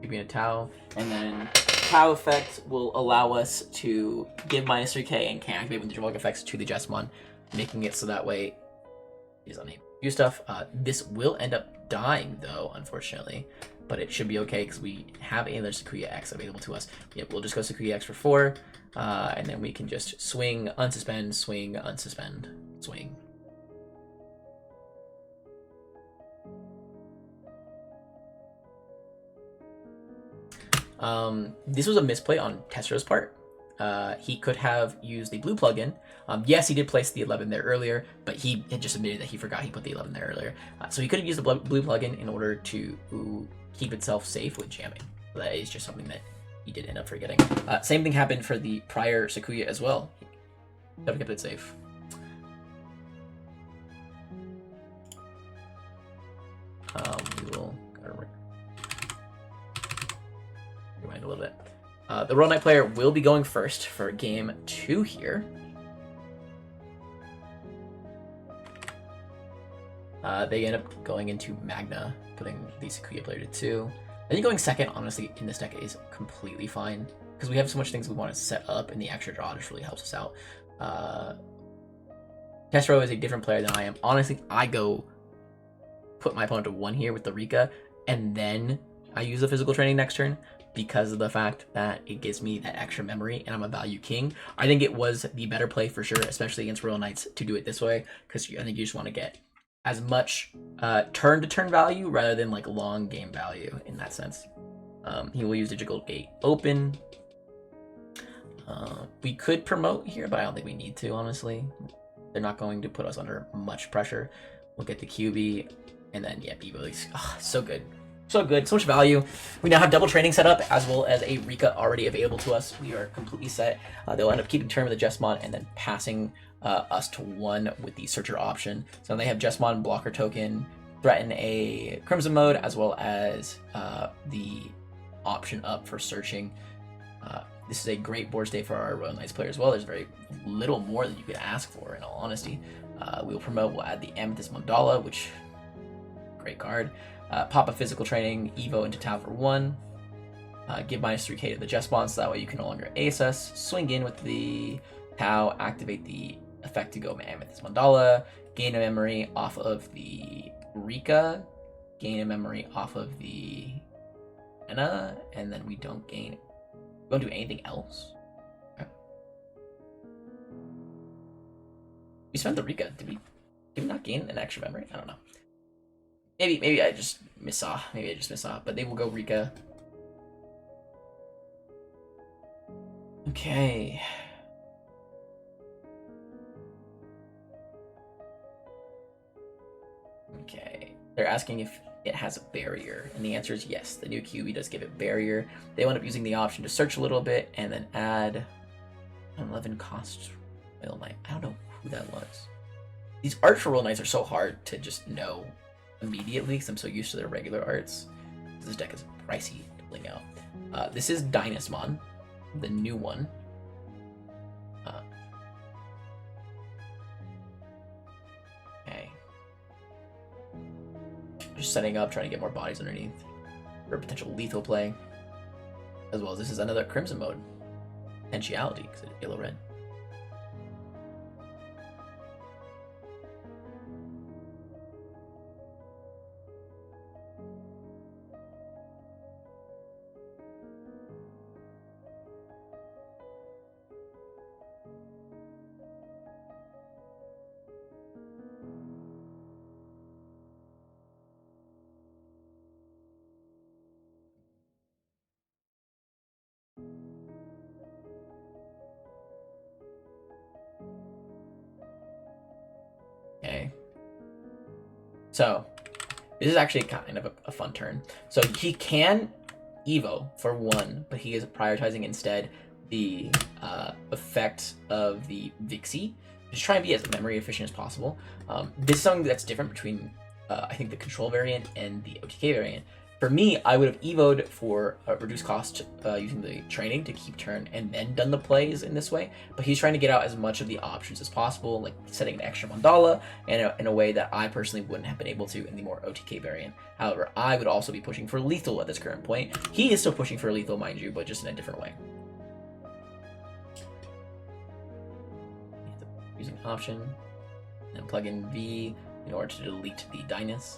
Being a Tau, and then Tau effect will allow us to give -3k and can activate with the dramatic effects to the Jesmon, making it so that way he's unable to do stuff. This will end up dying though, unfortunately, but it should be okay because we have another Sakuya X available to us. Yeah, we'll just go Sakuya X for 4, and then we can just swing, unsuspend, swing, unsuspend, swing. This was a misplay on Testro's part. He could have used the blue plugin. Yes, he did place the 11 there earlier, but he had just admitted that he forgot he put the 11 there earlier. So he could have used the blue plugin in order to keep itself safe with jamming. That is just something that he did end up forgetting. Same thing happened for the prior Sakuya as well. He could have kept it safe. We will rewind a little bit. The Royal Knight player will be going first for game 2 here. They end up going into Magna, putting the Sakuya player to 2. I think going second, honestly, in this deck is completely fine, because we have so much things we want to set up, and the extra draw just really helps us out. Testro is a different player than I am. Honestly, I go put my opponent to 1 here with the Rika, and then I use the physical training next turn, because of the fact that it gives me that extra memory and I'm a value king. I think it was the better play for sure, especially against Royal Knights, to do it this way, because I think you just want to get as much turn-to-turn value rather than like long game value in that sense. He will use Digital Gate Open. We could promote here, but I don't think we need to, honestly. They're not going to put us under much pressure. We'll get the QB, and then, yeah, Bevo. So good. So good, so much value. We now have double training set up, as well as a Rika already available to us. We are completely set. They'll end up keeping turn with the Jesmon and then passing us to 1 with the Searcher option. So they have Jesmon blocker token, threaten a Crimson mode, as well as the option up for searching. This is a great board state for our Royal Knights player as well. There's very little more that you could ask for, in all honesty. We'll promote, we'll add the Amethyst Mandala, which, great card. Pop a physical training, Evo into Tau for 1. Give -3k to the Jesmon, so that way you can no longer ace us. Swing in with the Tau, activate the effect to go Amethyst Mandala, gain a memory off of the Rika, gain a memory off of the Enna, and then we don't do anything else. Okay. We spent the Rika. Did we not gain an extra memory? I don't know. Maybe I just missaw. But they will go Rika. Okay. Okay. They're asking if it has a barrier, and the answer is yes. The new QB does give it barrier. They end up using the option to search a little bit and then add an 11 cost Royal Knight. I don't know who that was. These arts for Royal Knights are so hard to just know immediately because I'm so used to their regular arts. This deck is pricey to bling out. This is Dynasmon, the new one. Okay. Just setting up, trying to get more bodies underneath for potential lethal play. As well as this is another Crimson mode. Potentiality, because it's yellow-red. Okay. So, this is actually kind of a fun turn. So he can Evo for 1, but he is prioritizing instead the effect of the Vixie. Just try and be as memory efficient as possible. This is something that's different between, I think, the control variant and the OTK variant. For me, I would have Evo'd for a reduced cost using the training to keep turn and then done the plays in this way. But he's trying to get out as much of the options as possible, like setting an extra mandala in a way that I personally wouldn't have been able to in the more OTK variant. However, I would also be pushing for lethal at this current point. He is still pushing for lethal, mind you, but just in a different way. Using option, and plug in V in order to delete the Dynus.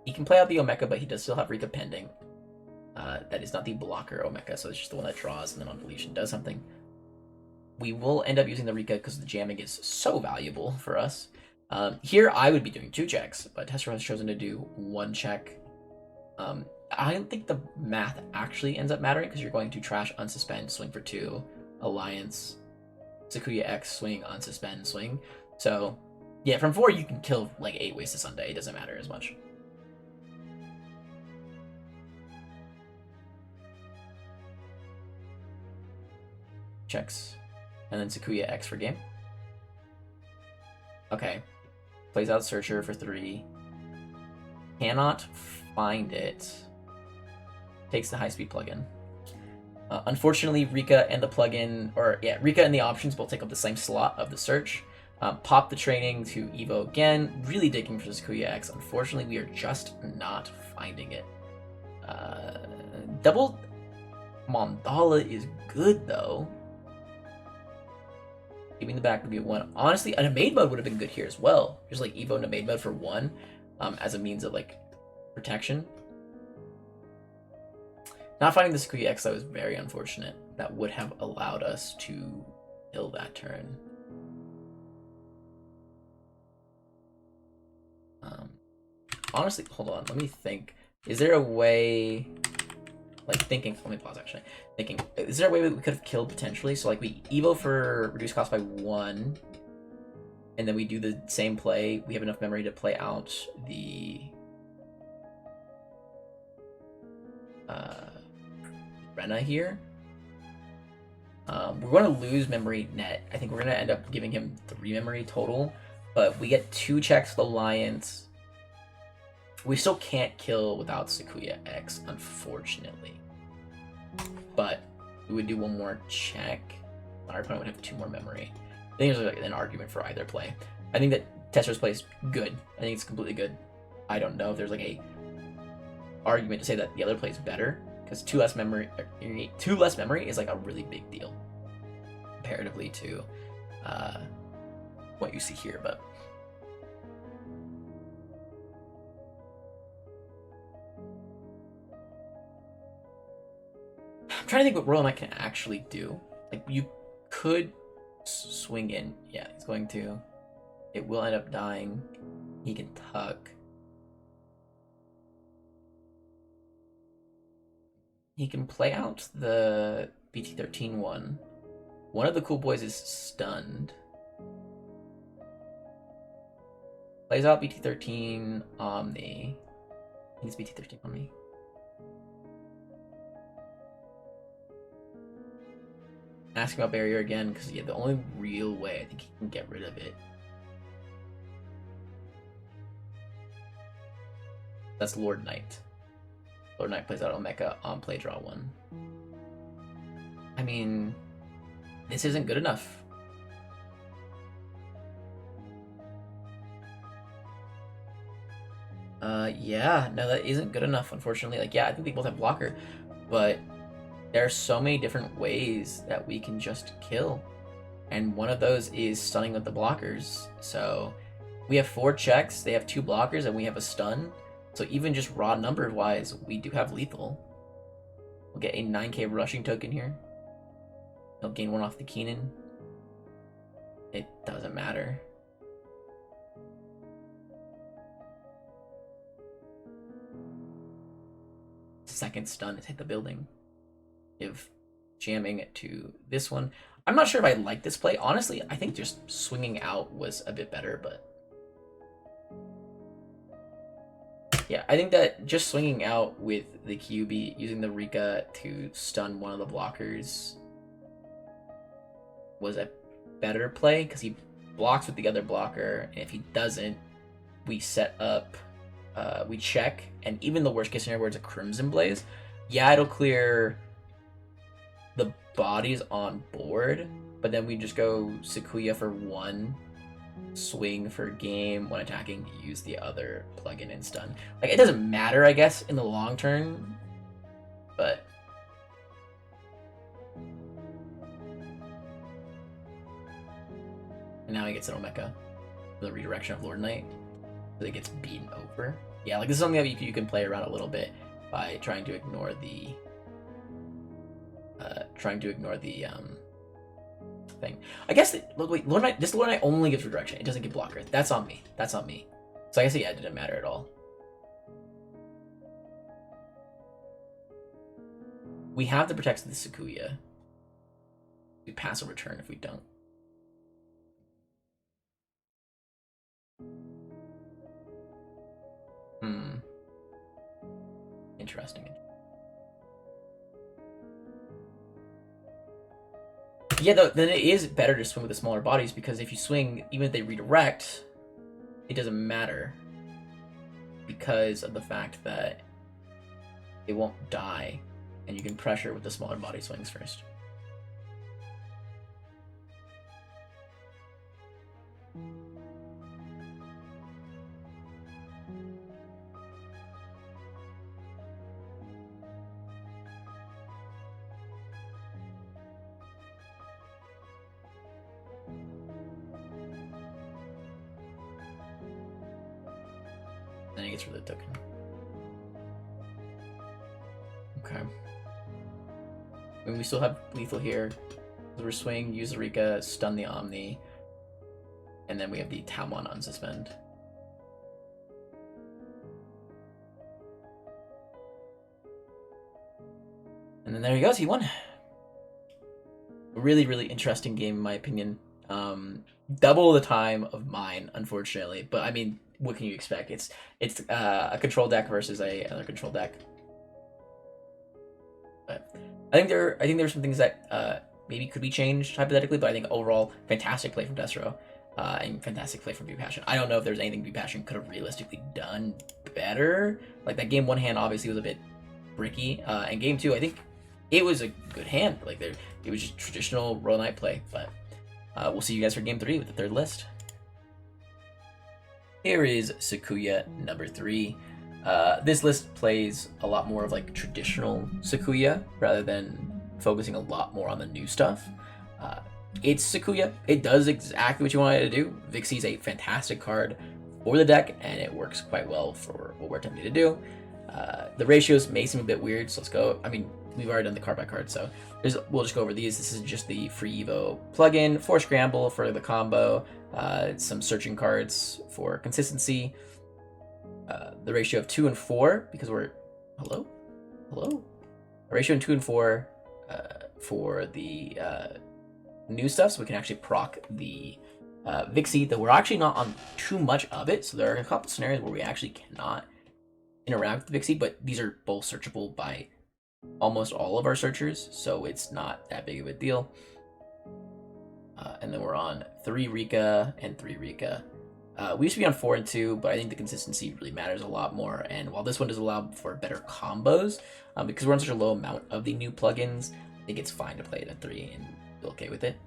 He can play out the Omeka, but he does still have Rika pending. That is not the blocker Omeka, so it's just the one that draws and then on deletion does something. We will end up using the Rika because the jamming is so valuable for us. Here I would be doing 2 checks, but Tessera has chosen to do 1 check. I don't think the math actually ends up mattering because you're going to trash, unsuspend, swing for 2, Alliance, Sakuya X, swing, unsuspend, swing. So yeah, from 4 you can kill like 8 ways to Sunday. It doesn't matter as much. Checks, and then Sakuya X for game. Okay, plays out Searcher for 3. Cannot find it. Takes the high-speed plugin. Unfortunately, Rika and the plugin, Rika and the options both take up the same slot of the search. Pop the training to Evo again. Really digging for Sakuya X. Unfortunately, we are just not finding it. Double Mandala is good though. Giving the back would be 1. Honestly, a maid mode would have been good here as well. Just like Evo into maid mode for 1, as a means of like protection. Not finding the Sakuya X though is very unfortunate. That would have allowed us to kill that turn. Honestly, hold on. Let me think. Is there a way? Like thinking. Let me pause. Actually, thinking. Is there a way we could have killed potentially? So like we Evo for reduced cost by 1, and then we do the same play. We have enough memory to play out the Rena here. We're going to lose memory net. I think we're going to end up giving him 3 memory total, but we get 2 checks with Alliance. We still can't kill without Sakuya X, unfortunately. But we would do 1 more check. Our opponent would have 2 more memory. I think there's an argument for either play. I think that Tessera's play is good. I think it's completely good. I don't know if there's like a argument to say that the other play is better, because 2 less memory is like a really big deal comparatively to what you see here. But I'm trying to think what Royal Knight can actually do. Like, you could swing in. Yeah, he's going to. It will end up dying. He can tuck. He can play out the BT13 one. One of the cool boys is stunned. Plays out BT13 Omni. I think it's BT13 Omni. asking about barrier again, because yeah, the only real way I think he can get rid of it. That's Lord Knight. Lord Knight plays out Omeka on play draw 1. I mean, this isn't good enough. Yeah, no, that isn't good enough, unfortunately. Like, yeah, I think they both have blocker, but there are so many different ways that we can just kill. And one of those is stunning with the blockers. So we have 4 checks, they have 2 blockers, and we have a stun. So even just raw number-wise, we do have lethal. We'll get a 9k rushing token here. He'll gain 1 off the Keenan. It doesn't matter. Second stun to hit the building. Give jamming it to this one. I'm not sure if I like this play. Honestly, I think just swinging out was a bit better, but yeah, I think that just swinging out with the QB, using the Rika to stun one of the blockers was a better play, because he blocks with the other blocker, and if he doesn't, we set up, we check, and even the worst case scenario where it's a Crimson Blaze, yeah, it'll clear the bodies on board, but then we just go Sakuya for 1 swing for game when attacking, use the other plugin and stun. Like, it doesn't matter, I guess, in the long term, but and now he gets an Omeka for the redirection of Lord Knight, so he gets beaten over. Yeah, like, this is something that you can play around a little bit by trying to ignore the thing. I guess wait, Lord Knight, this Lord Knight only gives redirection. It doesn't give blocker. That's on me. That's on me. So I guess, yeah, it didn't matter at all. We have to protect the Sakuya. We pass a return if we don't. Interesting. Yeah, though, then it is better to swing with the smaller bodies, because if you swing, even if they redirect, it doesn't matter, because of the fact that they won't die, and you can pressure with the smaller body swings first. Then he gets rid of the token. Okay. I mean, we still have lethal here. We're swing, use the Rika, stun the Omni, and then we have the Talmon unsuspend. And then there he goes, he won. A really, really interesting game, in my opinion. Double the time of mine, unfortunately, but I mean, what can you expect? It's a control deck versus another control deck. But I think there are some things that maybe could be changed hypothetically, but I think overall, fantastic play from Destro, and fantastic play from Passion. I don't know if there's anything Passion could have realistically done better. Like, that game 1 hand obviously was a bit bricky, and game 2, I think it was a good hand. Like, it was just traditional Royal Knight play. But we'll see you guys for game 3 with the 3rd list. Here is Sakuya number 3. This list plays a lot more of like traditional Sakuya rather than focusing a lot more on the new stuff. It's Sakuya. It does exactly what you wanted to do. Vixie's a fantastic card for the deck, and it works quite well for what we're attempting to do. The ratios may seem a bit weird, so let's go. I mean, we've already done the card by card, so we'll just go over these. This is just the free Evo plugin, for Scramble for the combo, some searching cards for consistency, the ratio of 2 and 4, because we're... Hello? A ratio of 2 and 4 for the new stuff, so we can actually proc the Vixie, though we're actually not on too much of it, so there are a couple scenarios where we actually cannot interact with the Vixie, but these are both searchable by almost all of our searchers, so it's not that big of a deal. And then we're on 3 Rika and 3 Rika. We used to be on 4 and 2, but I think the consistency really matters a lot more. And while this one does allow for better combos, because we're on such a low amount of the new plugins, I think it's fine to play it at 3 and feel okay with it.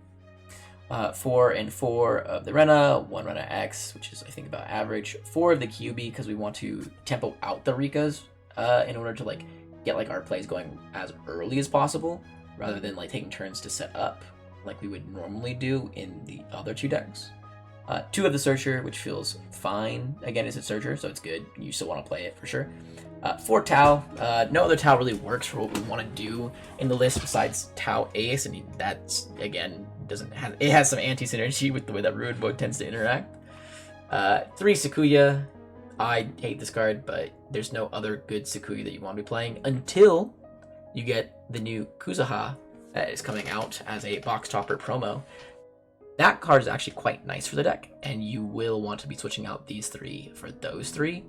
4 and 4 of the Rena, 1 Rena X, which is I think about average. 4 of the QB because we want to tempo out the Rikas in order to like get like our plays going as early as possible, rather than like taking turns to set up like we would normally do in the other 2 decks. 2 of the Searcher, which feels fine. Again, it's a Searcher, so it's good. You still want to play it for sure. 4 Tau. No other Tau really works for what we want to do in the list besides Tau Ace, and that's again it has some anti-synergy with the way that Ruin Mode tends to interact. 3 Sakuya. I hate this card, but there's no other good Sakuya that you want to be playing until you get the new Kuzaha that is coming out as a box topper promo. That card is actually quite nice for the deck, and you will want to be switching out these 3 for those 3.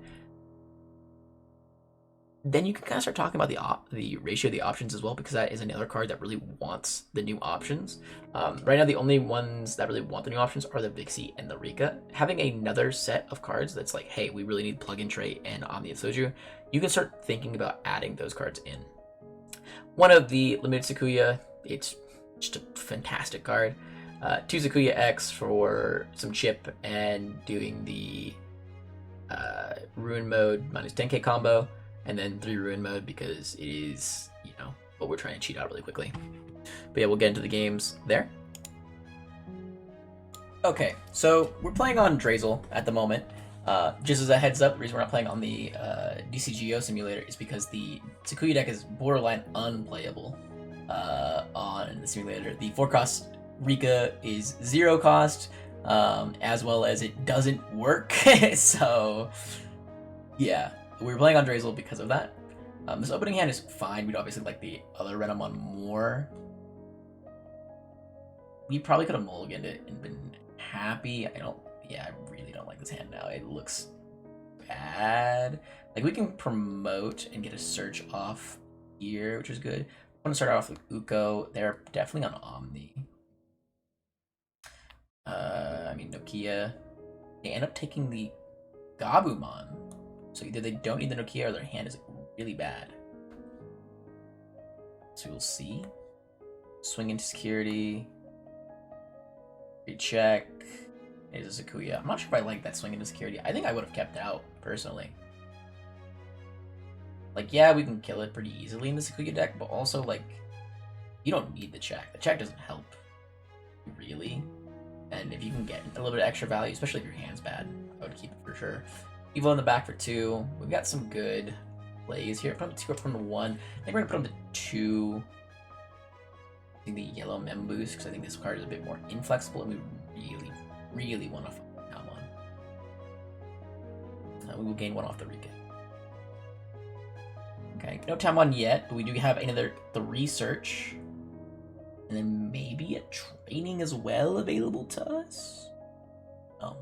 Then you can kind of start talking about the ratio of the options as well, because that is another card that really wants the new options. Right now, the only ones that really want the new options are the Vixie and the Rika. Having another set of cards that's like, hey, we really need Plug-in Trait and Omni of Soju, you can start thinking about adding those cards in. One of the limited Sakuya, it's just a fantastic card. 2 Sakuya X for some chip and doing the Ruin Mode minus 10k combo, and then 3 Ruin Mode because it is, you know, what we're trying to cheat out really quickly. But yeah, we'll get into the games there. Okay, so we're playing on Drazel at the moment. Just as a heads up, the reason we're not playing on the DCGO simulator is because the Sakuya deck is borderline unplayable on the simulator. The 4-cost Rika is 0 cost, as well as it doesn't work. So, yeah, we're playing on Drazel because of that. This opening hand is fine. We'd obviously like the other Renamon more. We probably could have mulliganed it and been happy. I really don't like this hand now. It looks bad. Like, we can promote and get a search off here, which is good. I'm gonna start off with Uko. They're definitely on Omni. Nokia. They end up taking the Gabumon. So either they don't need the Nokia or their hand is really bad. So we'll see. Swing into security. Recheck. There's a Sakuya. I'm not sure if I like that swing into security. I think I would have kept out, personally. Like, yeah, we can kill it pretty easily in the Sakuya deck, but also, like, you don't need the check. The check doesn't help, really. And if you can get a little bit of extra value, especially if your hand's bad, I would keep it for sure. Evo in the back for 2. We've got some good plays here. Put him to 2 up from the 1. I think we're going to put him to 2. I think the yellow Mem Boost, because I think this card is a bit more inflexible, and we really want to find that one. We will gain 1 off the Rika. Okay, no Tamon yet, but we do have another 3 search. And then maybe a training as well available to us? Oh.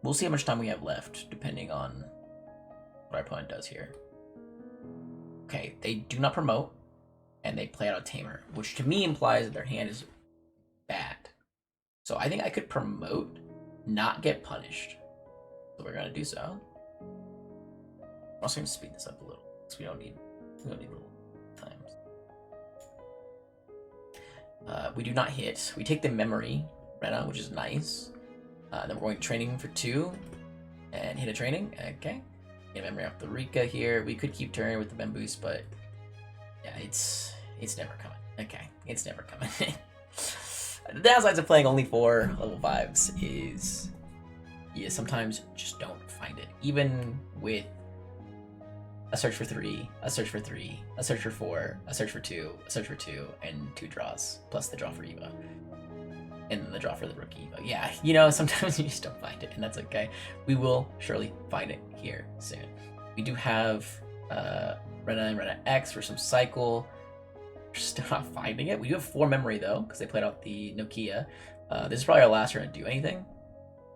We'll see how much time we have left, depending on what our opponent does here. Okay, they do not promote, and they play out a Tamer, which to me implies that their hand is bad. So I think I could promote, not get punished. So we're going to do so. I'm also going to speed this up a little, because we don't need little times. We do not hit. We take the memory, Rena, which is nice. Then we're going training for 2, and hit a training. Okay. Get a memory off the Rika here. We could keep turning with the Mem Boost, but yeah, it's never coming. Okay, it's never coming. The downsides of playing only 4 level 5s is, yeah, sometimes just don't find it. Even with a search for 3, a search for 3, a search for 4, a search for 2, a search for 2, and 2 draws, plus the draw for Eva. And then the draw for the rookie Eva. Yeah, you know, sometimes you just don't find it, and that's okay. We will surely find it here soon. We do have Rena and Rena X for some cycle. We're still not finding it. We do have 4 memory, though, because they played out the Nokia. This is probably our last turn to do anything.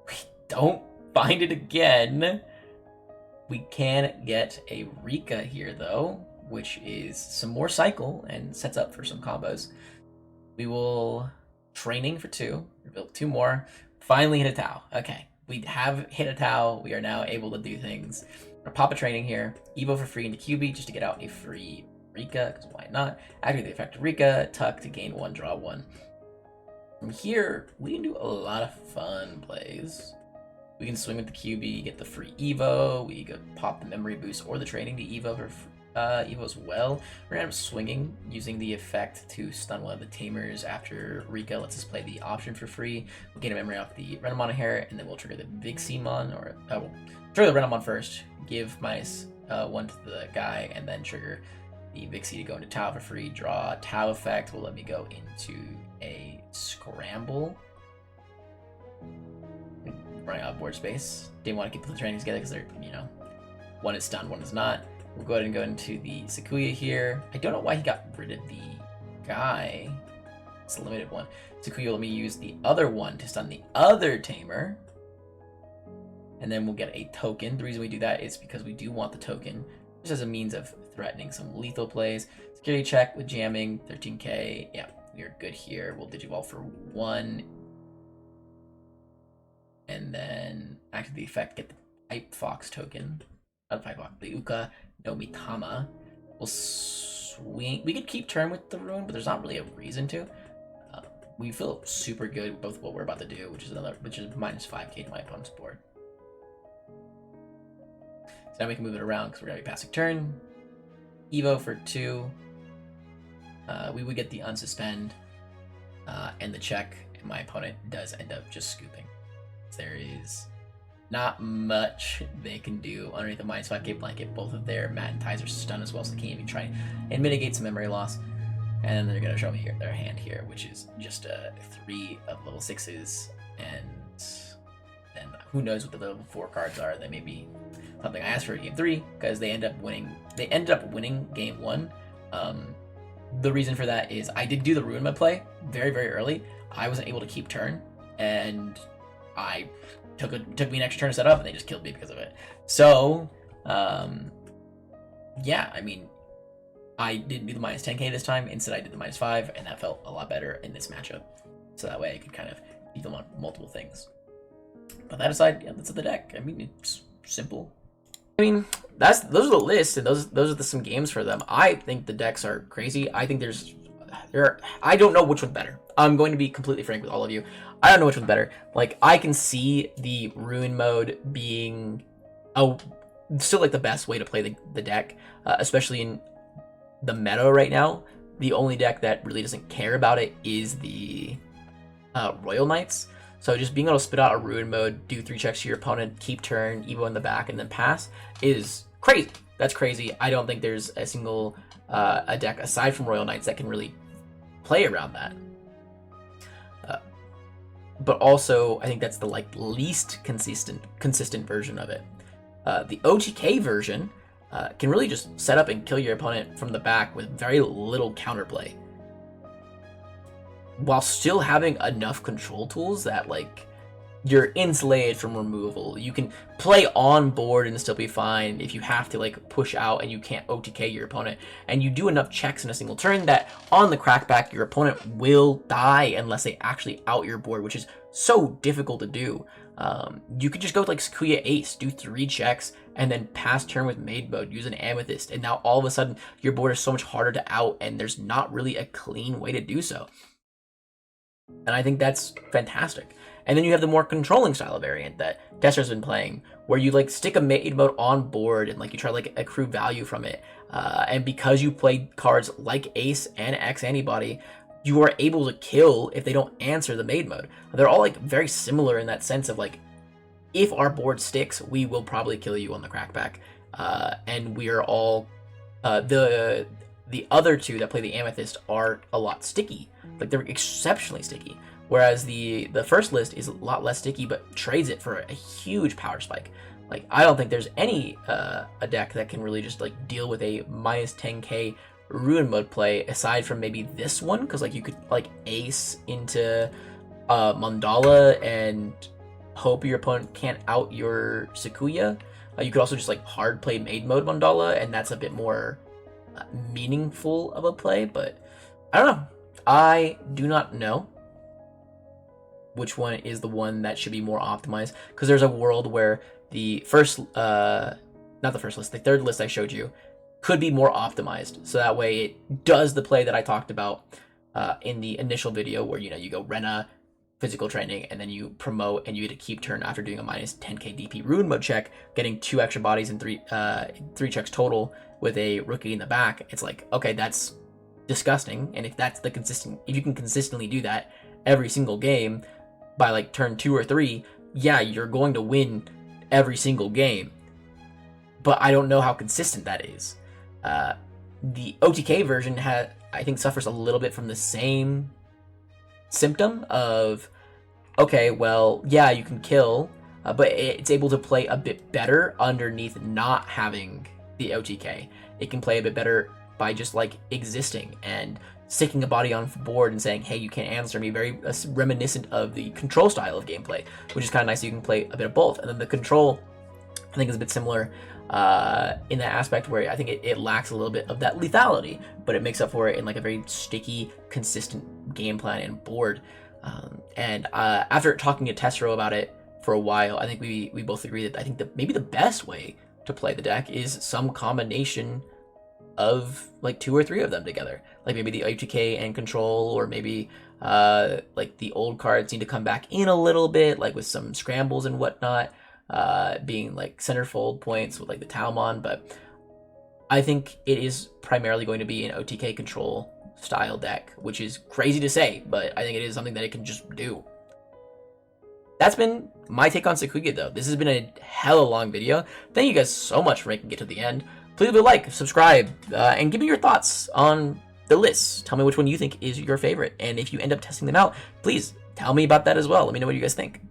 We don't find it again. We can get a Rika here, though. which is some more cycle and sets up for some combos. We will training for 2. We built 2 more. Finally hit a Tau. Okay, we have hit a Tau. We are now able to do things. We're pop a training here. Evo for free into QB just to get out a free Rika, because why not? Activate the effect of Rika, tuck to gain 1, draw 1. From here, we can do a lot of fun plays. We can swing with the QB, get the free Evo. We can pop the memory boost or the training to Evo for Evo as well. We're gonna end up swinging, using the effect to stun one of the tamers after Rika lets us play the option for free. We'll gain a memory off the Renamon here, and then we'll trigger the Viximon, or we'll trigger the Renamon first, give -1 to the guy, and then trigger the Vixie to go into Tau for free. Draw Tau effect will let me go into a scramble. Running out of board space. Didn't want to keep the trainings together because they're, one is stunned, one is not. We'll go ahead and go into the Sakuya here. I don't know why he got rid of the guy. It's a limited one. Sakuya, let me use the other one to stun the other tamer. And then we'll get a token. The reason we do that is because we do want the token, just as a means of threatening some lethal plays. Security check with jamming, 13k. Yeah, we're good here. We'll Digivolve for 1. And then activate the effect, get the Pipe Fox token. Not the Pipe Fox, the Uka no Mitama. We'll swing. We could keep turn with the Ruin, but there's not really a reason to. We feel super good with both what we're about to do, which is -5k to my opponent's board. So now we can move it around because we're gonna be passing turn. Evo for 2. We would get the unsuspend and the check, and my opponent does end up just scooping. There is not much they can do underneath the -5k blanket. Both of their Matt and Ties are stunned as well, so they can't even try and mitigate some memory loss. And then they're gonna show me their hand here, which is just 3 of level 6s, and then who knows what the level 4 cards are. They may be something I asked for in game 3 because they ended up winning game 1. The reason for that is I did do the Ruin Mud play very, very early. I wasn't able to keep turn, and I took me an extra turn to set up, and they just killed me because of it. So, yeah, I mean, I didn't do the -10k this time. Instead, I did the -5, and that felt a lot better in this matchup. So that way I could kind of beat them on multiple things. But that aside, yeah, that's the deck. I mean, it's simple. I mean, those are the lists, and those are some games for them. I think the decks are crazy. I think I don't know which one's better. I'm going to be completely frank with all of you. I don't know which one's better. Like, I can see the Ruin mode being still like the best way to play the deck, especially in the meta right now. The only deck that really doesn't care about it is the Royal Knights. So just being able to spit out a Ruin mode, do 3 checks to your opponent, keep turn, Evo in the back, and then pass is crazy. That's crazy. I don't think there's a single a deck aside from Royal Knights that can really play around that. But also, I think that's the least consistent version of it. The OTK version can really just set up and kill your opponent from the back with very little counterplay, while still having enough control tools that you're insulated from removal. You can play on board and still be fine if you have to push out and you can't OTK your opponent, and you do enough checks in a single turn that on the crackback your opponent will die unless they actually out your board, which is so difficult to do. You could just go with Sakuya Ace, do 3 checks, and then pass turn with Maid Mode, use an Amethyst, and now all of a sudden your board is so much harder to out, and there's not really a clean way to do so. And I think that's fantastic. And then you have the more controlling style variant that Desser's been playing, where you stick a Maid Mode on board and you try to accrue value from it. And because you play cards like Ace and X Antibody, you are able to kill if they don't answer the Maid Mode. They're all very similar in that sense of if our board sticks, we will probably kill you on the crackback. And we are all the other 2 that play the Amethyst are a lot sticky. They're exceptionally sticky. Whereas the first list is a lot less sticky, but trades it for a huge power spike. I don't think there's any a deck that can really just deal with a -10k Ruin mode play aside from maybe this one, because you could Ace into Mandala and hope your opponent can't out your Sakuya. You could also just hard play Maid Mode Mandala, and that's a bit more meaningful of a play, but I don't know. I do not know which one is the one that should be more optimized, because there's a world where the first, not the first list, the third list I showed you could be more optimized, so that way it does the play that I talked about in the initial video, where you go Rena, physical training, and then you promote and you get a keep turn after doing a minus 10k DP rune mode check, getting 2 extra bodies and 3 checks total with a rookie in the back. It's like, okay, that's disgusting. And if you can consistently do that every single game by like turn 2 or 3, yeah, you're going to win every single game. But I don't know how consistent that is. The OTK version I think suffers a little bit from the same symptom of, okay, well, yeah, you can kill, but it's able to play a bit better underneath not having the OTK. It can play a bit better by just like existing and sticking a body on board and saying, hey, you can't answer me, very reminiscent of the control style of gameplay, which is kind of nice. You can play a bit of both. And then the control, I think, is a bit similar in that aspect, where I think it lacks a little bit of that lethality, but it makes up for it in like a very sticky, consistent game plan and board. And after talking to Tessero about it for a while, I think we both agree that I think that maybe the best way to play the deck is some combination of like 2 or 3 of them together, like maybe the OTK and control, or maybe like the old cards need to come back in a little bit, like with some scrambles and whatnot, being like centerfold points with like the Talmon. But I think it is primarily going to be an OTK control style deck, which is crazy to say, but I think it is something that it can just do. That's been my take on Sakuya, though. This has been a hella long video. Thank you guys so much for making it to the end. Please leave a like, subscribe, and give me your thoughts on the lists. Tell me which one you think is your favorite, and if you end up testing them out, please tell me about that as well. Let me know what you guys think.